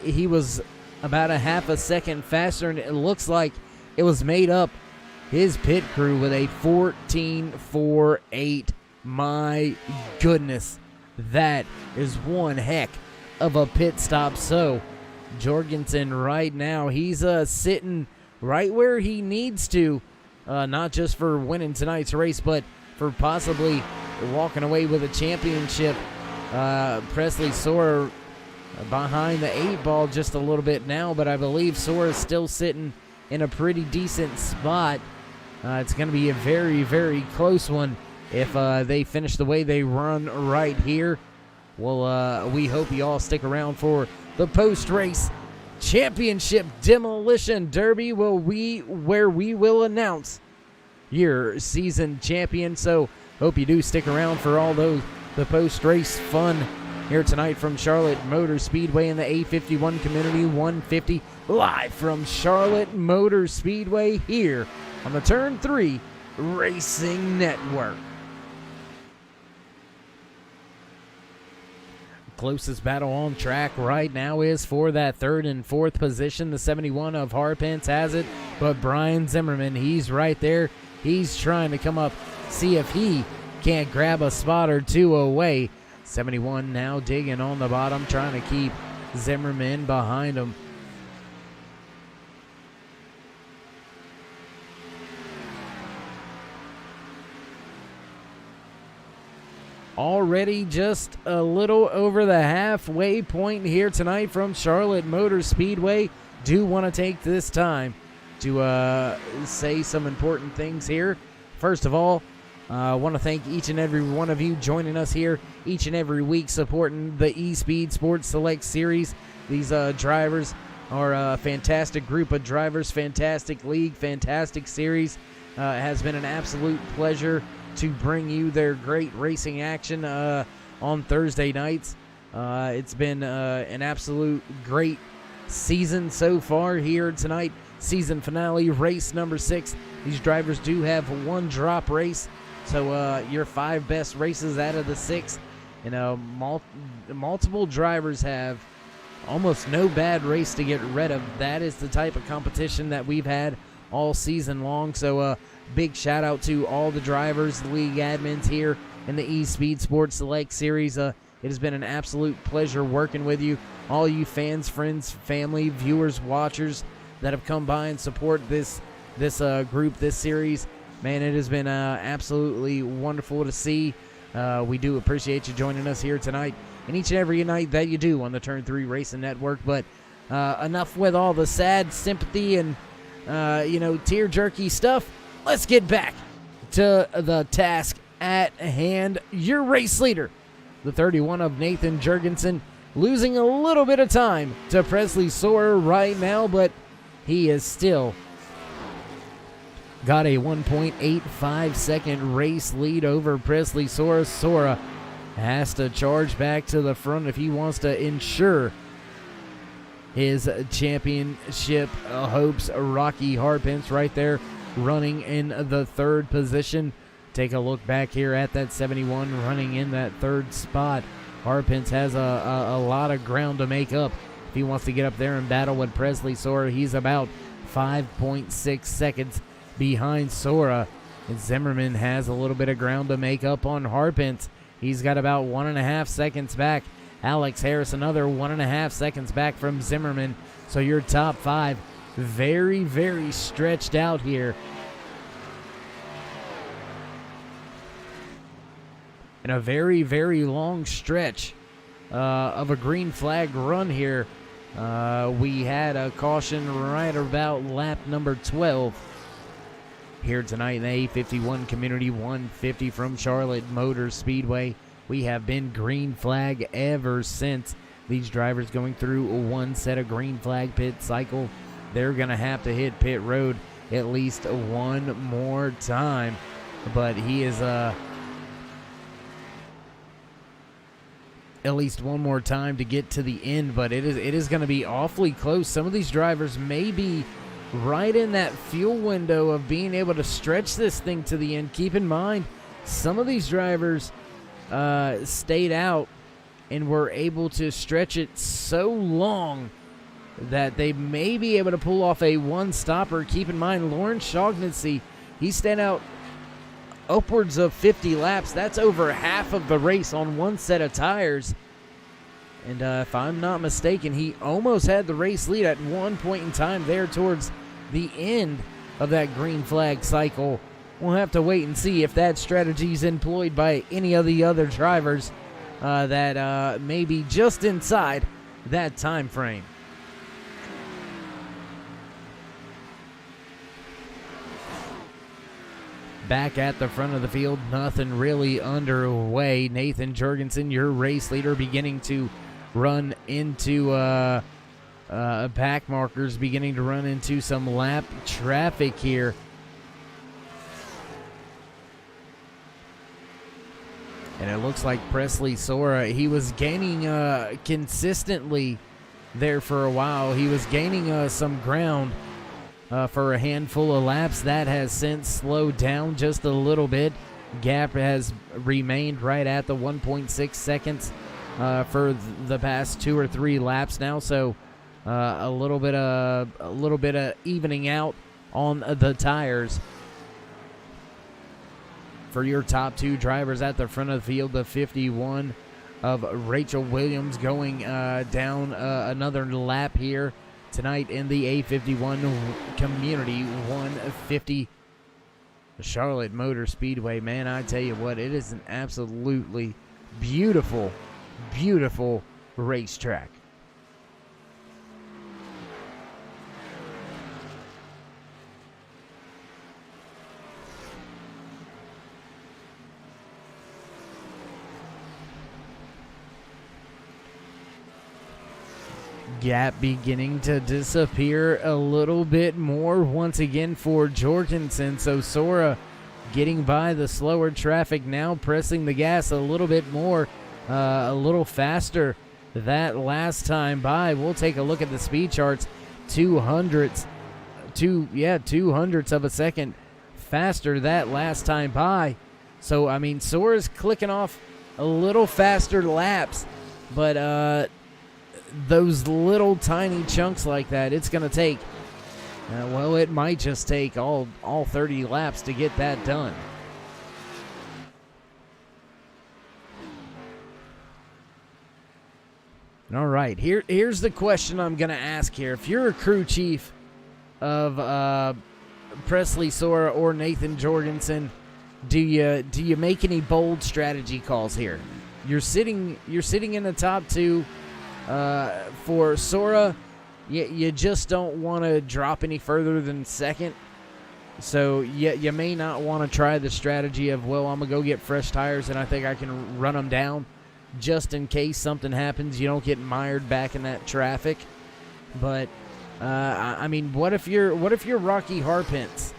He was about a half a second faster, and it looks like it was made up his pit crew with a 14.48. My goodness, that is one heck of a pit stop. So Jorgensen right now, he's sitting right where he needs to, not just for winning tonight's race, but for possibly walking away with a championship. Presley Sora behind the 8 ball just a little bit now, but I believe Sora's still sitting in a pretty decent spot. It's going to be a very, very close one if they finish the way they run right here. Well, we hope you all stick around for the post-race championship demolition derby where we will announce your season champion. So hope you do stick around for all the post-race fun here tonight from Charlotte Motor Speedway in the A51 Community 150, live from Charlotte Motor Speedway here on the Turn 3 Racing Network. Closest battle on track right now is for that 3rd and 4th position. The 71 of Harpence has it, but Brian Zimmerman, he's right there. He's trying to come up, see if he can't grab a spot or two away. 71 now digging on the bottom, trying to keep Zimmerman behind him. Already just a little over the halfway point here tonight from Charlotte Motor Speedway. Do want to take this time to say some important things here. First of all, I want to thank each and every one of you joining us here each and every week supporting the eSpeed Sports Select Series. These drivers are a fantastic group of drivers, fantastic league, fantastic series. It has been an absolute pleasure to bring you their great racing action on Thursday nights. It's been an absolute great season so far here tonight. Season finale, race number 6. These drivers do have one drop race, so your 5 best races out of the 6. Multiple drivers have almost no bad race to get rid of. That is the type of competition that we've had all season long. So big shout out to all the drivers, league admins here in the eSpeed Sports Select Series. It has been an absolute pleasure working with you, all you fans, friends, family, viewers, watchers that have come by and support this group, this series. Man, it has been absolutely wonderful to see. We do appreciate you joining us here tonight and each and every night that you do on the Turn 3 Racing Network. But enough with all the sad sympathy and tear-jerky stuff. Let's get back to the task at hand. Your race leader, the 31 of Nathan Jurgensen, losing a little bit of time to Presley Sora right now, but he is still got a 1.85 second race lead over Presley Sora. Sora has to charge back to the front if he wants to ensure his championship hopes. Rocky Harpence right there running in the 3rd position. Take a look back here at that 71 running in that 3rd spot. Harpence has a lot of ground to make up if he wants to get up there and battle with Presley Sora. He's about 5.6 seconds behind Sora. And Zimmerman has a little bit of ground to make up on Harpence. He's got about 1.5 seconds back. Alex Harris another 1.5 seconds back from Zimmerman. So your top 5 very, very stretched out here. And a very, very long stretch of a green flag run here. We had a caution right about lap number 12 here tonight in the A51 Community 150 from Charlotte Motor Speedway. We have been green flag ever since. These drivers going through one set of green flag pit cycle. They're going to have to hit pit road at least one more time. But he is at least one more time to get to the end. But it is going to be awfully close. Some of these drivers may be right in that fuel window of being able to stretch this thing to the end. Keep in mind, some of these drivers stayed out and were able to stretch it so long that they may be able to pull off a one-stopper. Keep in mind, Lawrence Shaughnessy, he's stand out upwards of 50 laps. That's over half of the race on one set of tires. And if I'm not mistaken, he almost had the race lead at one point in time there towards the end of that green flag cycle. We'll have to wait and see if that strategy is employed by any of the other drivers that may be just inside that time frame. Back at the front of the field, nothing really underway. Nathan Jorgensen, your race leader, beginning to run into back markers, beginning to run into some lap traffic here. And it looks like Presley Sora, he was gaining consistently there for a while. He was gaining some ground for a handful of laps. That has since slowed down just a little bit. Gap has remained right at the 1.6 seconds for the past 2 or 3 laps now. So a little bit of evening out on the tires for your top 2 drivers at the front of the field. The 51 of Rachel Williams going down another lap here tonight in the A51 Community 150 Charlotte Motor Speedway. Man, I tell you what, it is an absolutely beautiful, beautiful racetrack. Gap beginning to disappear a little bit more once again for Jorgensen. So Sora getting by the slower traffic now, pressing the gas a little bit more, a little faster that last time by. We'll take a look at the speed charts. 200ths of a second faster that last time by. So, I mean, Sora's clicking off a little faster laps, but those little tiny chunks like that, it's going to take, well, it might just take all 30 laps to get that done. All right, here's the question I'm going to ask here. If you're a crew chief of Presley Sora or Nathan Jorgensen, do you make any bold strategy calls here? You're sitting in the top 2. For Sora, you just don't want to drop any further than second. So you may not want to try the strategy of, well, I'm going to go get fresh tires and I think I can run them down just in case something happens. You don't get mired back in that traffic. But, I mean, what if you're Rocky Harpence,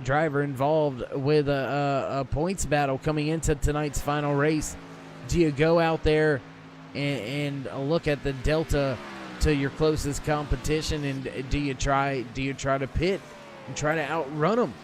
driver involved with a points battle coming into tonight's final race? Do you go out there and look at the delta to your closest competition, and do you try to pit and try to outrun them?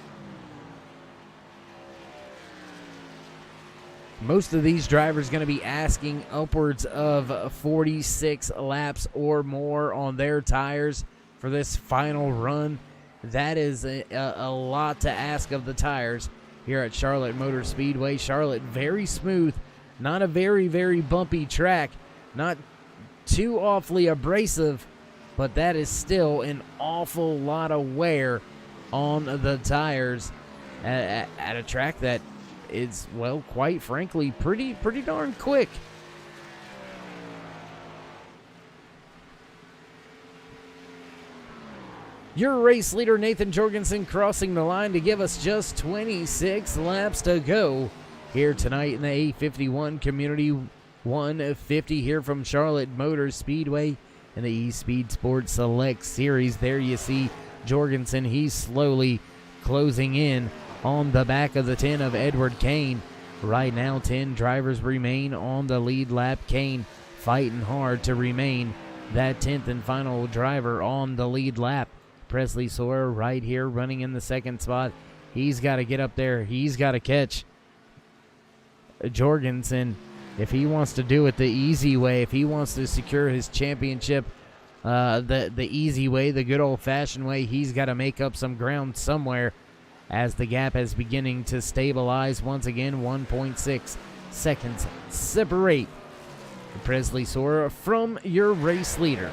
Most of these drivers going to be asking upwards of 46 laps or more on their tires for this final run. That is a lot to ask of the tires here at Charlotte Motor Speedway. Charlotte, very smooth, not a very, very bumpy track, not too awfully abrasive, but that is still an awful lot of wear on the tires at a track that is, well, quite frankly, pretty darn quick. Your race leader, Nathan Jorgensen, crossing the line to give us just 26 laps to go here tonight in the A51 Community 150 here from Charlotte Motor Speedway in the eSpeed Sports Select Series. There you see Jorgensen. He's slowly closing in on the back of the 10 of Edward Kane. Right now, 10 drivers remain on the lead lap. Kane fighting hard to remain that 10th and final driver on the lead lap. Presley Sora right here running in the second spot. He's got to get up there. He's got to catch Jorgensen if he wants to do it the easy way, if he wants to secure his championship the easy way, the good old-fashioned way. He's got to make up some ground somewhere as the gap is beginning to stabilize once again. 1.6 seconds separate Presley Sora from your race leader.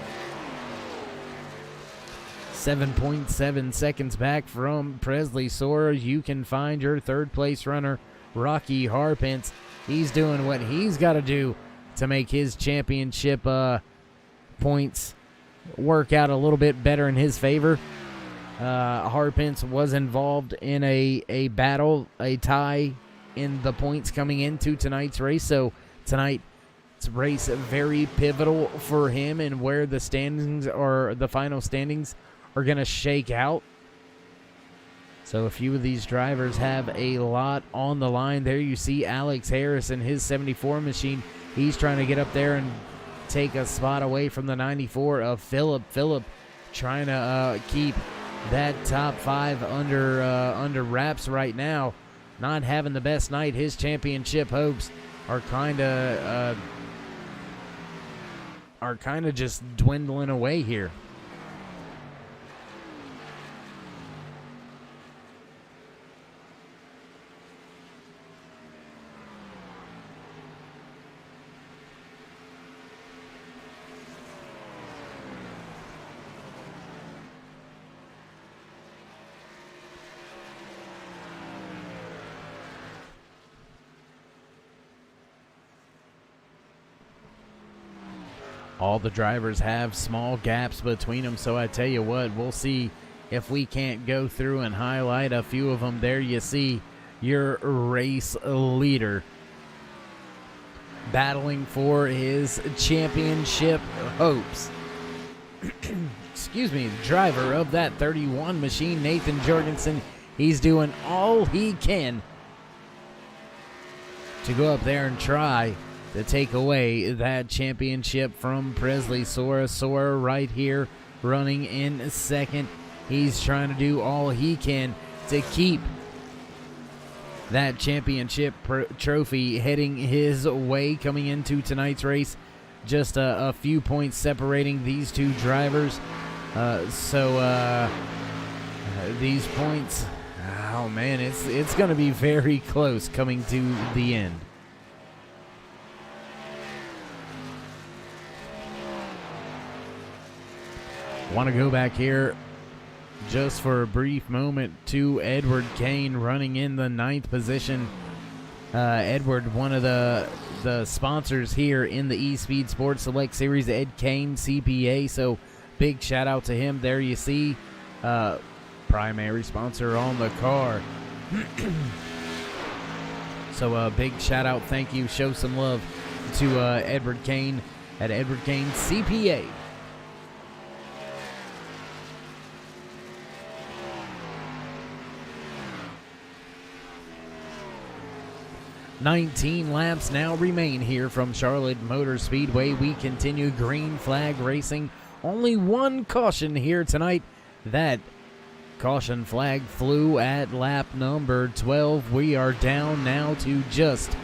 7.7 seconds back from Presley Sora. You can find your third place runner, Rocky Harpence. He's doing what he's got to do to make his championship points work out a little bit better in his favor. Harpence was involved in a battle, a tie in the points coming into tonight's race. So tonight's race very pivotal for him and where the standings or the final standings are going to shake out. So a few of these drivers have a lot on the line. There you see Alex Harris in his 74 machine. He's trying to get up there and take a spot away from the 94 of Phillip. Phillip trying to keep that top 5 under wraps right now. Not having the best night. His championship hopes are kind of just dwindling away here. All the drivers have small gaps between them, so I tell you what, we'll see if we can't go through and highlight a few of them. There you see your race leader battling for his championship hopes. Excuse me, driver of that 31 machine, Nathan Jorgensen. He's doing all he can to go up there and try to take away that championship from Presley Sora. Sora right here running in second. He's trying to do all he can to keep that championship trophy heading his way coming into tonight's race. Just a few points separating these two drivers. These points, oh man, it's going to be very close coming to the end. Want to go back here just for a brief moment to Edward Kane running in the 9th position. Edward, one of the sponsors here in the eSpeed Sports Select Series, Ed Kane CPA. So big shout out to him. There you see primary sponsor on the car. So a big shout out, thank you, show some love to Edward Kane at Edward Kane CPA. $19 laps now remain here from Charlotte Motor Speedway. We continue green flag racing. Only one caution here tonight. That caution flag flew at lap number 12. We are down now to just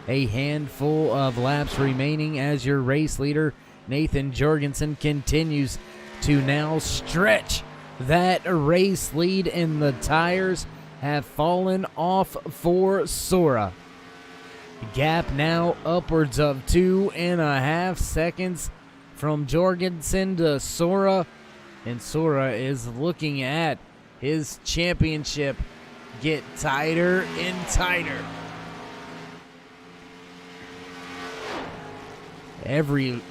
a handful of laps remaining as your race leader, Nathan Jorgensen, continues to now stretch that race lead, and the tires have fallen off for Sora. Gap now upwards of 2.5 seconds from Jorgensen to Sora, and Sora is looking at his championship get tighter and tighter. Every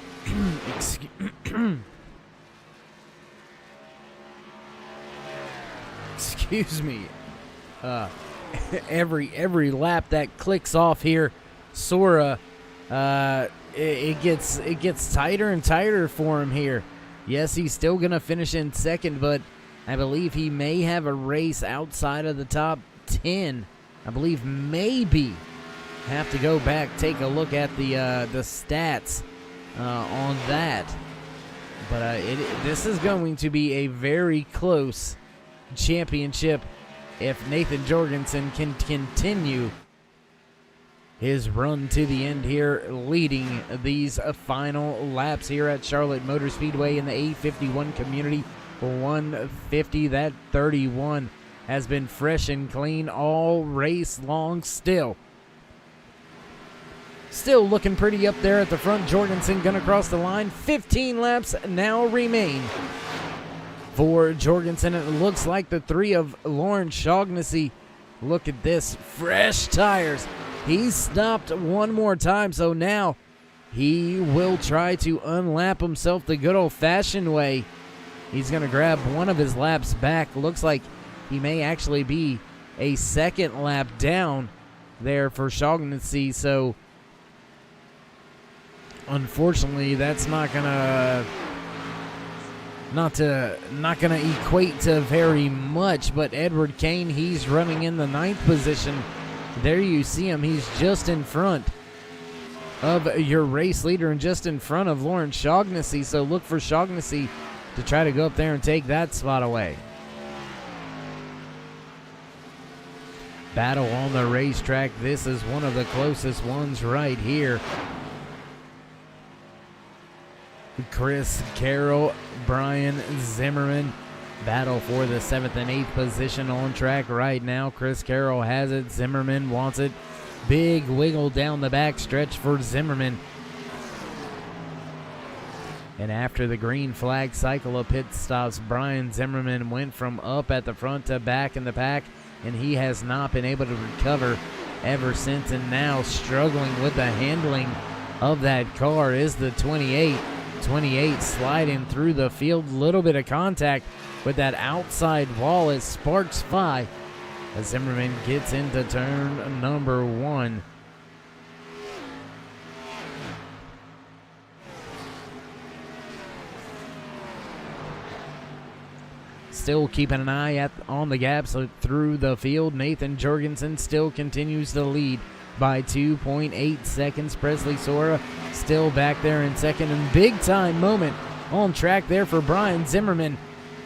excuse me. Every lap that clicks off here, Sora, it gets tighter and tighter for him here. Yes, he's still gonna finish in second, but I believe he may have a race outside of the top 10. I believe maybe have to go back, take a look at the stats on that. But this is going to be a very close championship if Nathan Jorgensen can continue his run to the end here, leading these final laps here at Charlotte Motor Speedway in the 851 community. 150, that 31 has been fresh and clean all race long still. Still looking pretty up there at the front. Jorgensen gonna cross the line. 15 laps now remain for Jorgensen. It looks like the three of Lawrence Shaughnessy. Look at this, fresh tires. He's stopped one more time, so now he will try to unlap himself the good old-fashioned way. He's going to grab one of his laps back. Looks like he may actually be a second lap down there for Shaughnessy, so unfortunately that's not gonna equate to very much. But Edward Kane, he's running in the 9th position. There you see him. He's just in front of your race leader and just in front of Lawrence Shaughnessy. So look for Shaughnessy to try to go up there and take that spot away. Battle on the racetrack. This is one of the closest ones right here. Chris Carroll, Brian Zimmerman. Battle for the 7th and 8th position on track right now. Chris Carroll has it. Zimmerman wants it. Big wiggle down the back stretch for Zimmerman. And after the green flag cycle of pit stops, Brian Zimmerman went from up at the front to back in the pack, and he has not been able to recover ever since. And now struggling with the handling of that car is the 28. 28 sliding through the field. Little bit of contact with that outside wall as sparks fly as Zimmerman gets into turn number 1. Still keeping an eye on the gaps through the field. Nathan Jorgensen still continues to lead by 2.8 seconds. Presley Sora still back there in second, and big time moment on track there for Brian Zimmerman.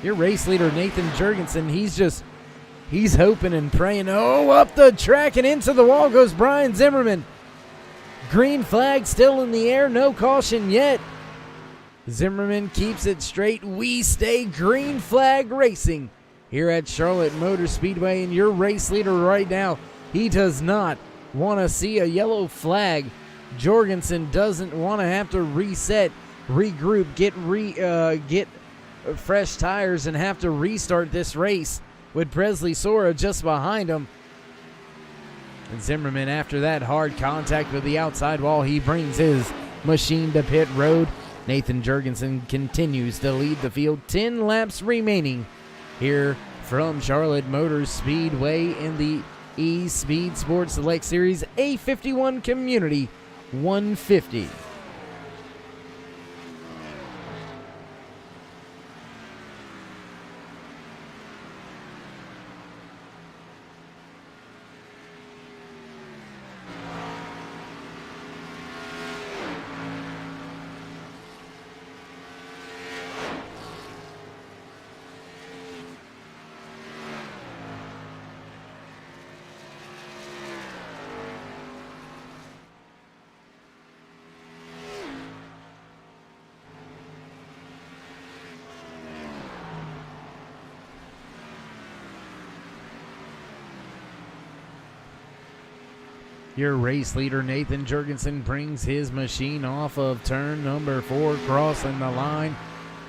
Your race leader Nathan Jorgensen, he's hoping and praying. Oh, up the track and into the wall goes Brian Zimmerman. Green flag still in the air, no caution yet. Zimmerman keeps it straight. We stay green flag racing here at Charlotte Motor Speedway, and your race leader right now, he does not want to see a yellow flag. Jorgensen doesn't want to have to reset, regroup, get fresh tires and have to restart this race with Presley Sora just behind him. And Zimmerman, after that hard contact with the outside wall, he brings his machine to pit road. Nathan Jorgensen continues to lead the field. 10 laps remaining here from Charlotte Motor Speedway in the eSpeed Sports Select Series A51 Community 150. Your race leader, Nathan Jorgensen, brings his machine off of turn number 4, crossing the line.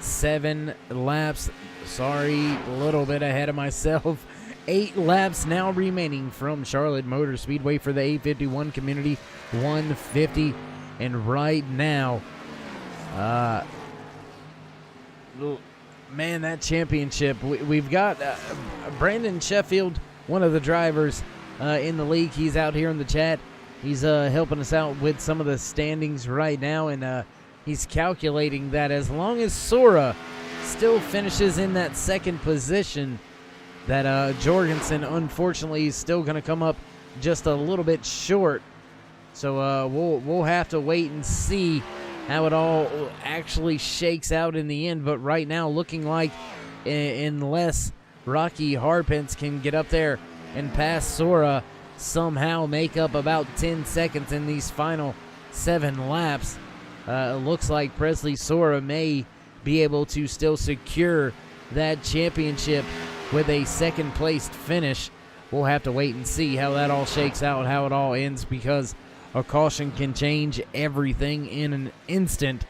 7 laps. Sorry, a little bit ahead of myself. 8 laps now remaining from Charlotte Motor Speedway for the 851 Community 150. And right now, man, that championship. We've got Brandon Sheffield, one of the drivers in the league. He's out here in the chat. He's helping us out with some of the standings right now, and he's calculating that as long as Sora still finishes in that second position, that Jorgensen, unfortunately, is still going to come up just a little bit short. So we'll have to wait and see how it all actually shakes out in the end. But right now, looking like unless Rocky Harpence can get up there and pass Sora, somehow make up about 10 seconds in these final 7 laps. It looks like Presley Sora may be able to still secure that championship with a second-placed finish. We'll have to wait and see how that all shakes out, how it all ends, because a caution can change everything in an instant.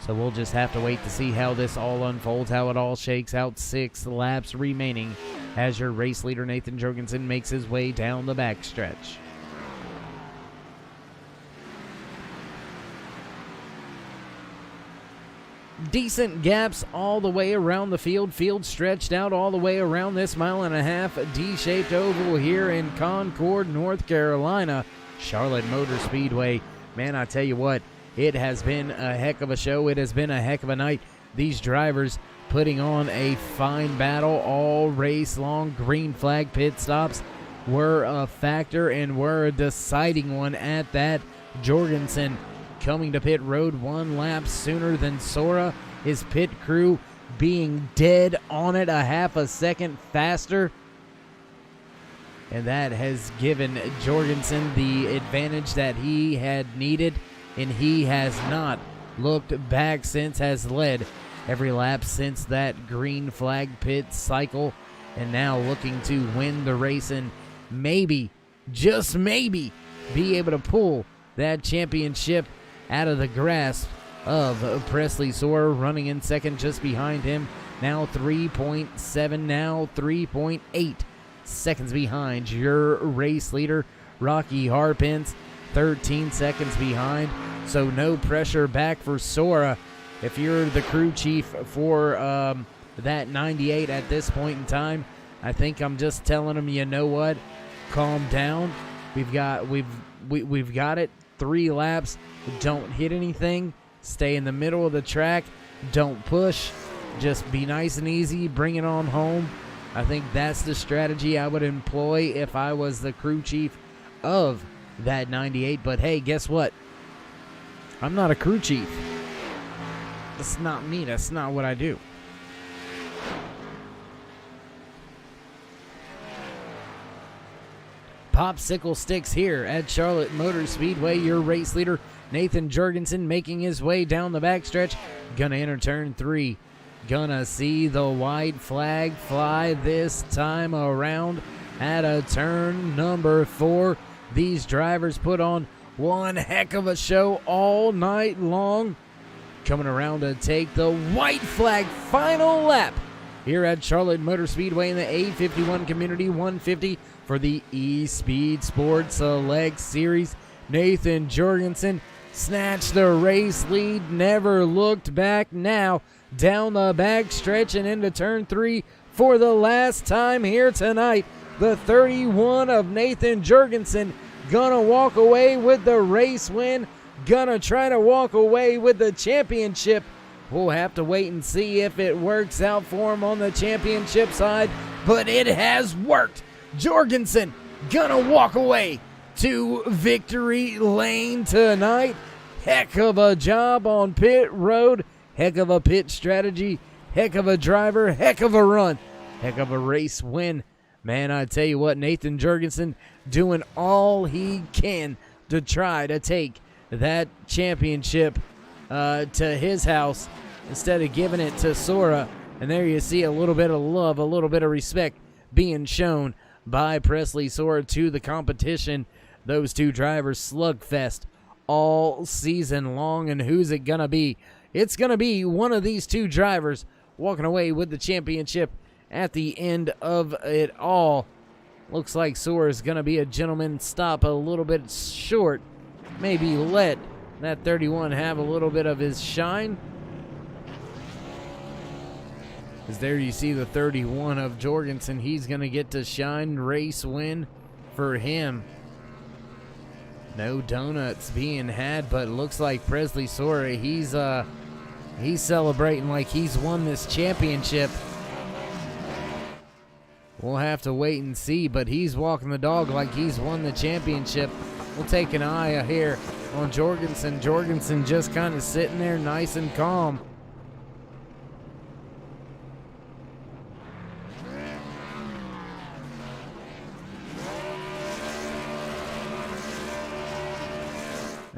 So we'll just have to wait to see how this all unfolds, how it all shakes out. 6 laps remaining as your race leader Nathan Jorgensen makes his way down the backstretch. Decent gaps all the way around the field. Field stretched out all the way around this 1.5-mile D-shaped oval here in Concord, North Carolina. Charlotte Motor Speedway. Man, I tell you what, it has been a heck of a show. It has been a heck of a night. These drivers putting on a fine battle all race long. Green flag pit stops were a factor and were a deciding one at that. Jorgensen coming to pit road 1 lap sooner than Sora. His pit crew being dead on it a half a second faster. And that has given Jorgensen the advantage that he had needed. And he has not looked back since, has led every lap since that green flag pit cycle. And now looking to win the race and maybe, just maybe, be able to pull that championship out of the grasp of Presley Sora, running in second just behind him. Now 3.7, now 3.8 seconds behind your race leader, Rocky Harpins, 13 seconds behind. So no pressure back for Sora. If you're the crew chief for that 98 at this point in time, I think I'm just telling him, you know what? Calm down. We've got it. 3 laps. Don't hit anything. Stay in the middle of the track. Don't push. Just be nice and easy. Bring it on home. I think that's the strategy I would employ if I was the crew chief of that 98. But hey, guess what? I'm not a crew chief. That's not me. That's not what I do. Popsicle sticks here at Charlotte Motor Speedway. Your race leader, Nathan Jorgensen, making his way down the backstretch. Gonna enter turn 3. Gonna see the white flag fly this time around at a turn number 4. These drivers put on one heck of a show all night long. Coming around to take the white flag final lap here at Charlotte Motor Speedway in the A51 Community 150 for the eSpeed Sport Select Series. Nathan Jorgensen snatched the race lead, never looked back. Now down the back stretch and into turn 3 for the last time here tonight. The 31 of Nathan Jorgensen gonna walk away with the race win, gonna try to walk away with the championship. We'll have to wait and see if it works out for him on the championship side, but it has worked. Jorgensen gonna walk away to victory lane tonight. Heck of a job on pit road, heck of a pit strategy, heck of a driver, heck of a run, heck of a race win. Man, I tell you what, Nathan Jorgensen doing all he can to try to take that championship to his house instead of giving it to Sora. And there you see a little bit of love, a little bit of respect being shown by Presley Sora to the competition. Those two drivers slugfest all season long. And who's it going to be? It's going to be one of these two drivers walking away with the championship at the end of it all. Looks like Sora is going to be a gentleman, stop a little bit short, maybe let that 31 have a little bit of his shine. As there you see the 31 of Jorgensen. He's going to get to shine. Race win for him. No donuts being had, but it looks like Presley Sora, he's celebrating like he's won this championship. We'll have to wait and see, but he's walking the dog like he's won the championship. We'll take an eye here on Jorgensen. Jorgensen just kind of sitting there nice and calm.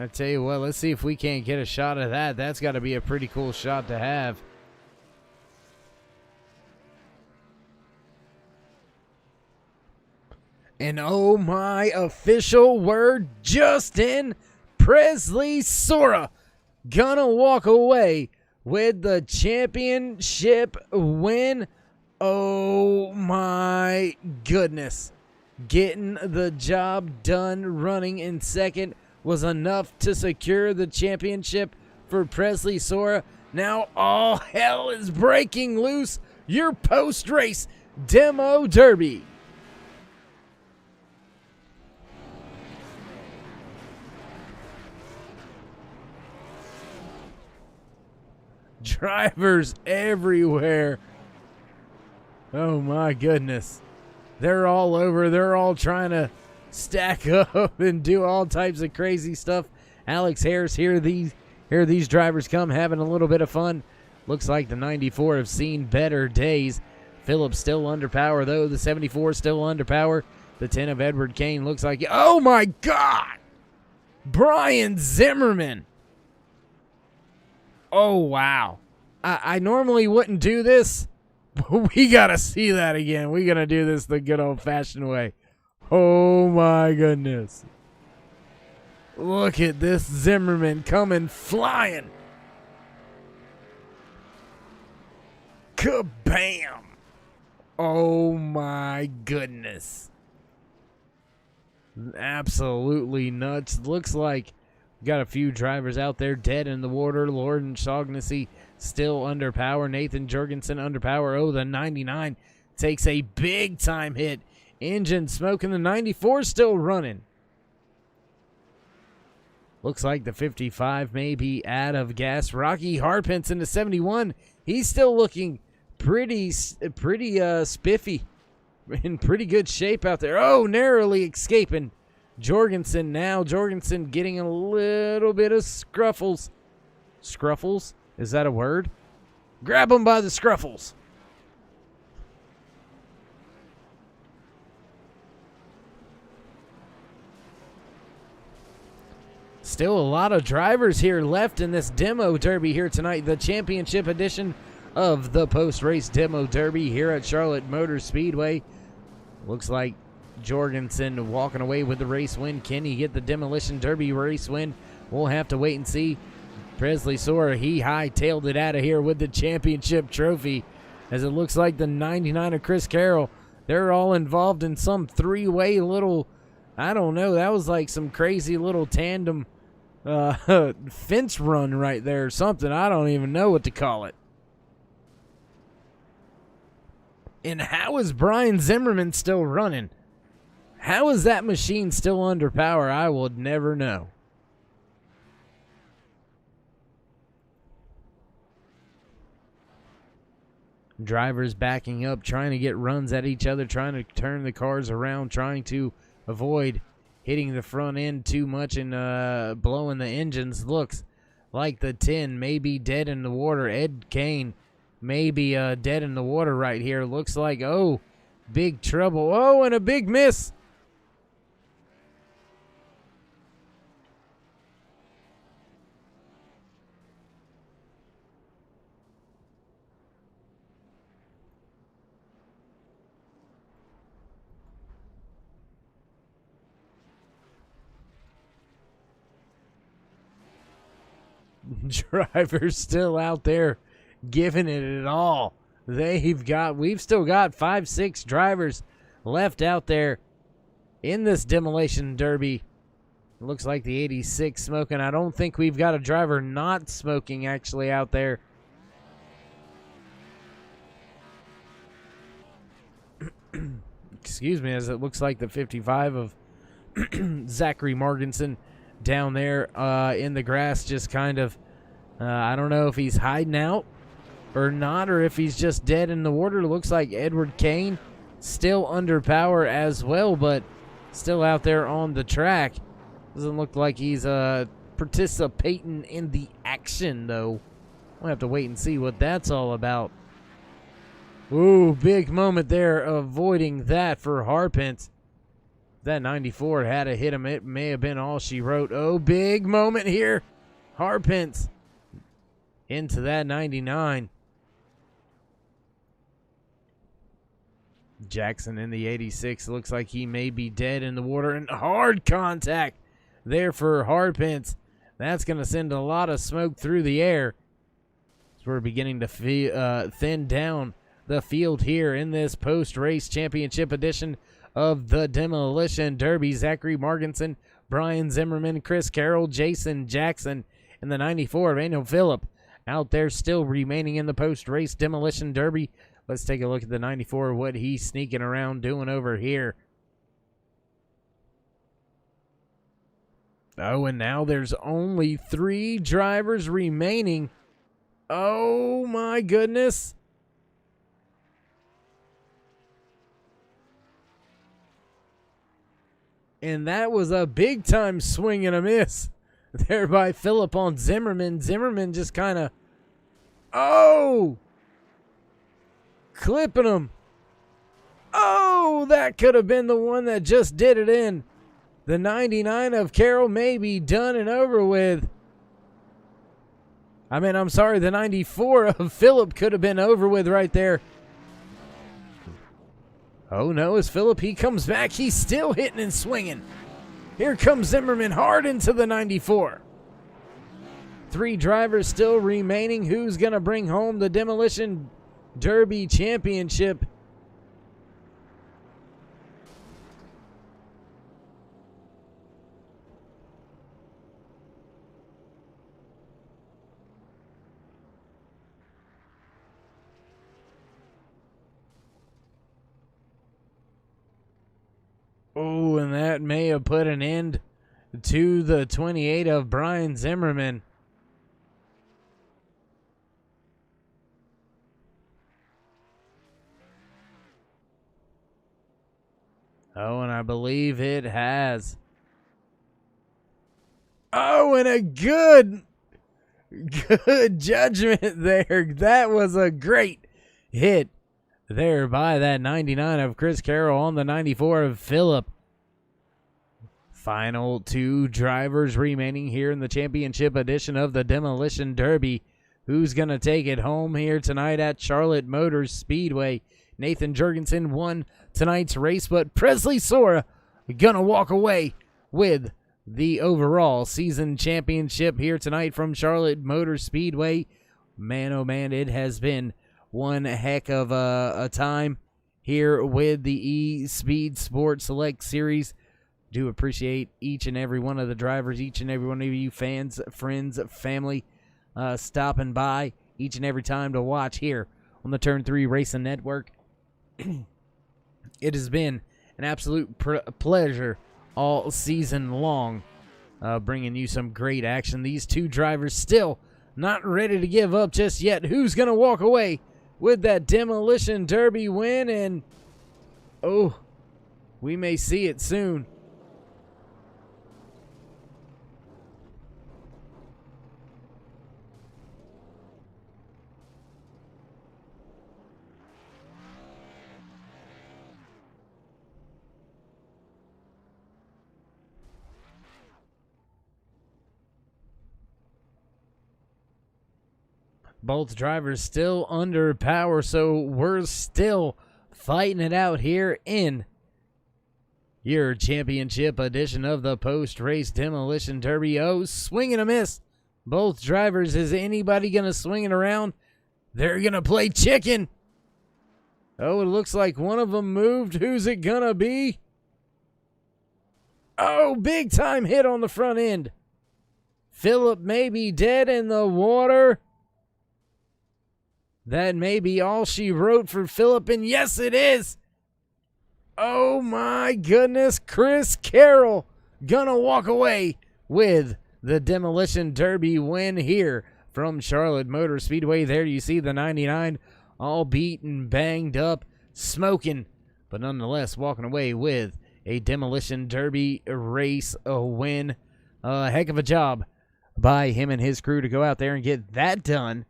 I tell you what, let's see if we can't get a shot of that. That's got to be a pretty cool shot to have. And oh my official word, Justin Presley Sora gonna walk away with the championship win. Oh my goodness. Getting the job done running in second was enough to secure the championship for Presley Sora. Now all hell is breaking loose. Your post-race demo derby. Drivers everywhere. Oh my goodness. They're all over. They're all trying to stack up and do all types of crazy stuff. Alex Harris, here these drivers come having a little bit of fun. Looks like the 94 have seen better days. Phillips still under power though. The 74 still under power. The 10 of Edward Kane looks like, oh my God! Brian Zimmerman. Oh, wow. I normally wouldn't do this, but we got to see that again. We're going to do this the good old-fashioned way. Oh, my goodness. Look at this Zimmerman coming flying. Kabam. Oh, my goodness. Absolutely nuts. Looks like got a few drivers out there dead in the water. Lorden Shaughnessy still under power. Nathan Jorgensen under power. Oh, the 99 takes a big time hit. Engine smoking. The 94 still running. Looks like the 55 may be out of gas. Rocky Harpence in the 71. He's still looking pretty spiffy. In pretty good shape out there. Oh, narrowly escaping. Jorgensen now. Jorgensen getting a little bit of scruffles. Scruffles? Is that a word? Grab him by the scruffles. Still a lot of drivers here left in this demo derby here tonight. The championship edition of the post-race demo derby here at Charlotte Motor Speedway. Looks like Jorgensen walking away with the race win. Can he get the demolition derby race win? We'll have to wait and see. Presley Sora, he hightailed it out of here with the championship trophy, as it looks like the 99 of Chris Carroll, they're all involved in some three-way little, I don't know, that was like some crazy little tandem fence run right there or something. I don't even know what to call it. And how is Brian Zimmerman still running? How is that machine still under power? I will never know. Drivers backing up, trying to get runs at each other, trying to turn the cars around, trying to avoid hitting the front end too much and blowing the engines. Looks like the 10 may be dead in the water. Ed Kane may be dead in the water right here. Looks like, oh, big trouble. Oh, and a big miss. Drivers still out there giving it all. We've still got 5-6 drivers left out there in this demolition derby. It looks like the 86 smoking. I don't think we've got a driver not smoking actually out there. Excuse me, as it looks like the 55 of Zachary Morganson down there in the grass, just kind of, I don't know if he's hiding out or not, or if he's just dead in the water. Looks like Edward Kane still under power as well, but still out there on the track. Doesn't look like he's participating in the action, though. We'll have to wait and see what that's all about. Ooh, big moment there, avoiding that for Harpence. that 94 had to hit him, it may have been all she wrote. Oh, big moment here. Harpence into that 99. Jackson in the 86 looks like he may be dead in the water, and hard contact there for Harpence. That's going to send a lot of smoke through the air. So we're beginning to thin down the field here in this post-race championship edition of the Demolition Derby. Zachary Marginson, Brian Zimmerman, Chris Carroll, Jason Jackson, and the 94 of Daniel Phillip out there still remaining in the post-race Demolition Derby. Let's take a look at the 94, what he's sneaking around doing over here. Oh, and now there's only 3 drivers remaining. Oh, my goodness. And that was a big-time swing and a miss there by Phillip on Zimmerman. Zimmerman just kind of, clipping him. Oh, that could have been the one that just did it in. The 99 of Carroll may be done and over with. I'm sorry, the 94 of Phillip could have been over with right there. Oh, no, it's Phillip. He comes back. He's still hitting and swinging. Here comes Zimmerman hard into the 94. 3 drivers still remaining. Who's going to bring home the Demolition Derby Championship? Oh, and that may have put an end to the 28 of Brian Zimmerman. Oh, and I believe it has. Oh, and a good judgment there. That was a great hit there by that 99 of Chris Carroll on the 94 of Phillip. Final 2 drivers remaining here in the championship edition of the Demolition Derby. Who's going to take it home here tonight at Charlotte Motor Speedway? Nathan Jurgensen won tonight's race, but Presley Sora going to walk away with the overall season championship here tonight from Charlotte Motor Speedway. Man, oh man, it has been one heck of a time here with the eSpeed Sports Select Series. Do appreciate each and every one of the drivers, each and every one of you fans, friends, family, stopping by each and every time to watch here on the Turn 3 Racing Network. It has been an absolute pleasure all season long, bringing you some great action. These 2 drivers still not ready to give up just yet. Who's going to walk away with that Demolition Derby win? And, oh, we may see it soon. Both drivers still under power, so we're still fighting it out here in your championship edition of the post-race Demolition Derby. Oh, swing and a miss. Both drivers. Is anybody going to swing it around? They're going to play chicken. Oh, it looks like one of them moved. Who's it going to be? Oh, big time hit on the front end. Phillip may be dead in the water. That may be all she wrote for Phillip, and yes, it is. Oh, my goodness. Chris Carroll gonna walk away with the Demolition Derby win here from Charlotte Motor Speedway. There you see the 99 all beaten, banged up, smoking, but nonetheless walking away with a Demolition Derby race win. A heck of a job by him and his crew to go out there and get that done.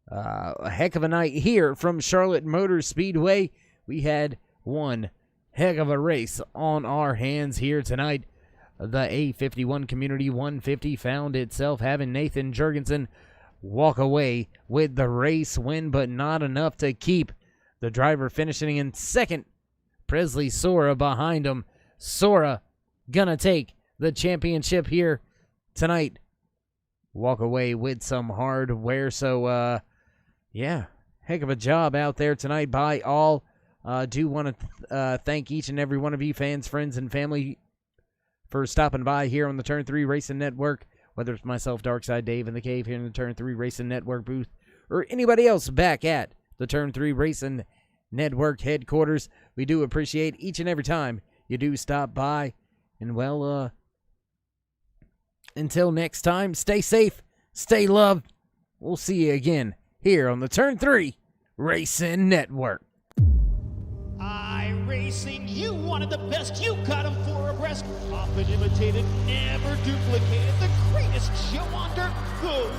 A heck of a night here from Charlotte Motor Speedway. We had one heck of a race on our hands here tonight. The A51 Community 150 found itself having Nathan Jurgensen walk away with the race win, but not enough to keep the driver finishing in second. Presley Sora behind him. Sora gonna take the championship here tonight. Walk away with some hardware. So, yeah, heck of a job out there tonight by all. Do want to thank each and every one of you fans, friends, and family for stopping by here on the Turn 3 Racing Network, whether it's myself, Darkside Dave, in the cave here in the Turn 3 Racing Network booth, or anybody else back at the Turn 3 Racing Network headquarters. We do appreciate each and every time you do stop by. And, well, until next time, stay safe, stay loved. We'll see you again here on the Turn 3 Racing Network. iRacing, you wanted the best, you got him 4 abreast. Often imitated, never duplicated, the greatest show on dirt. Go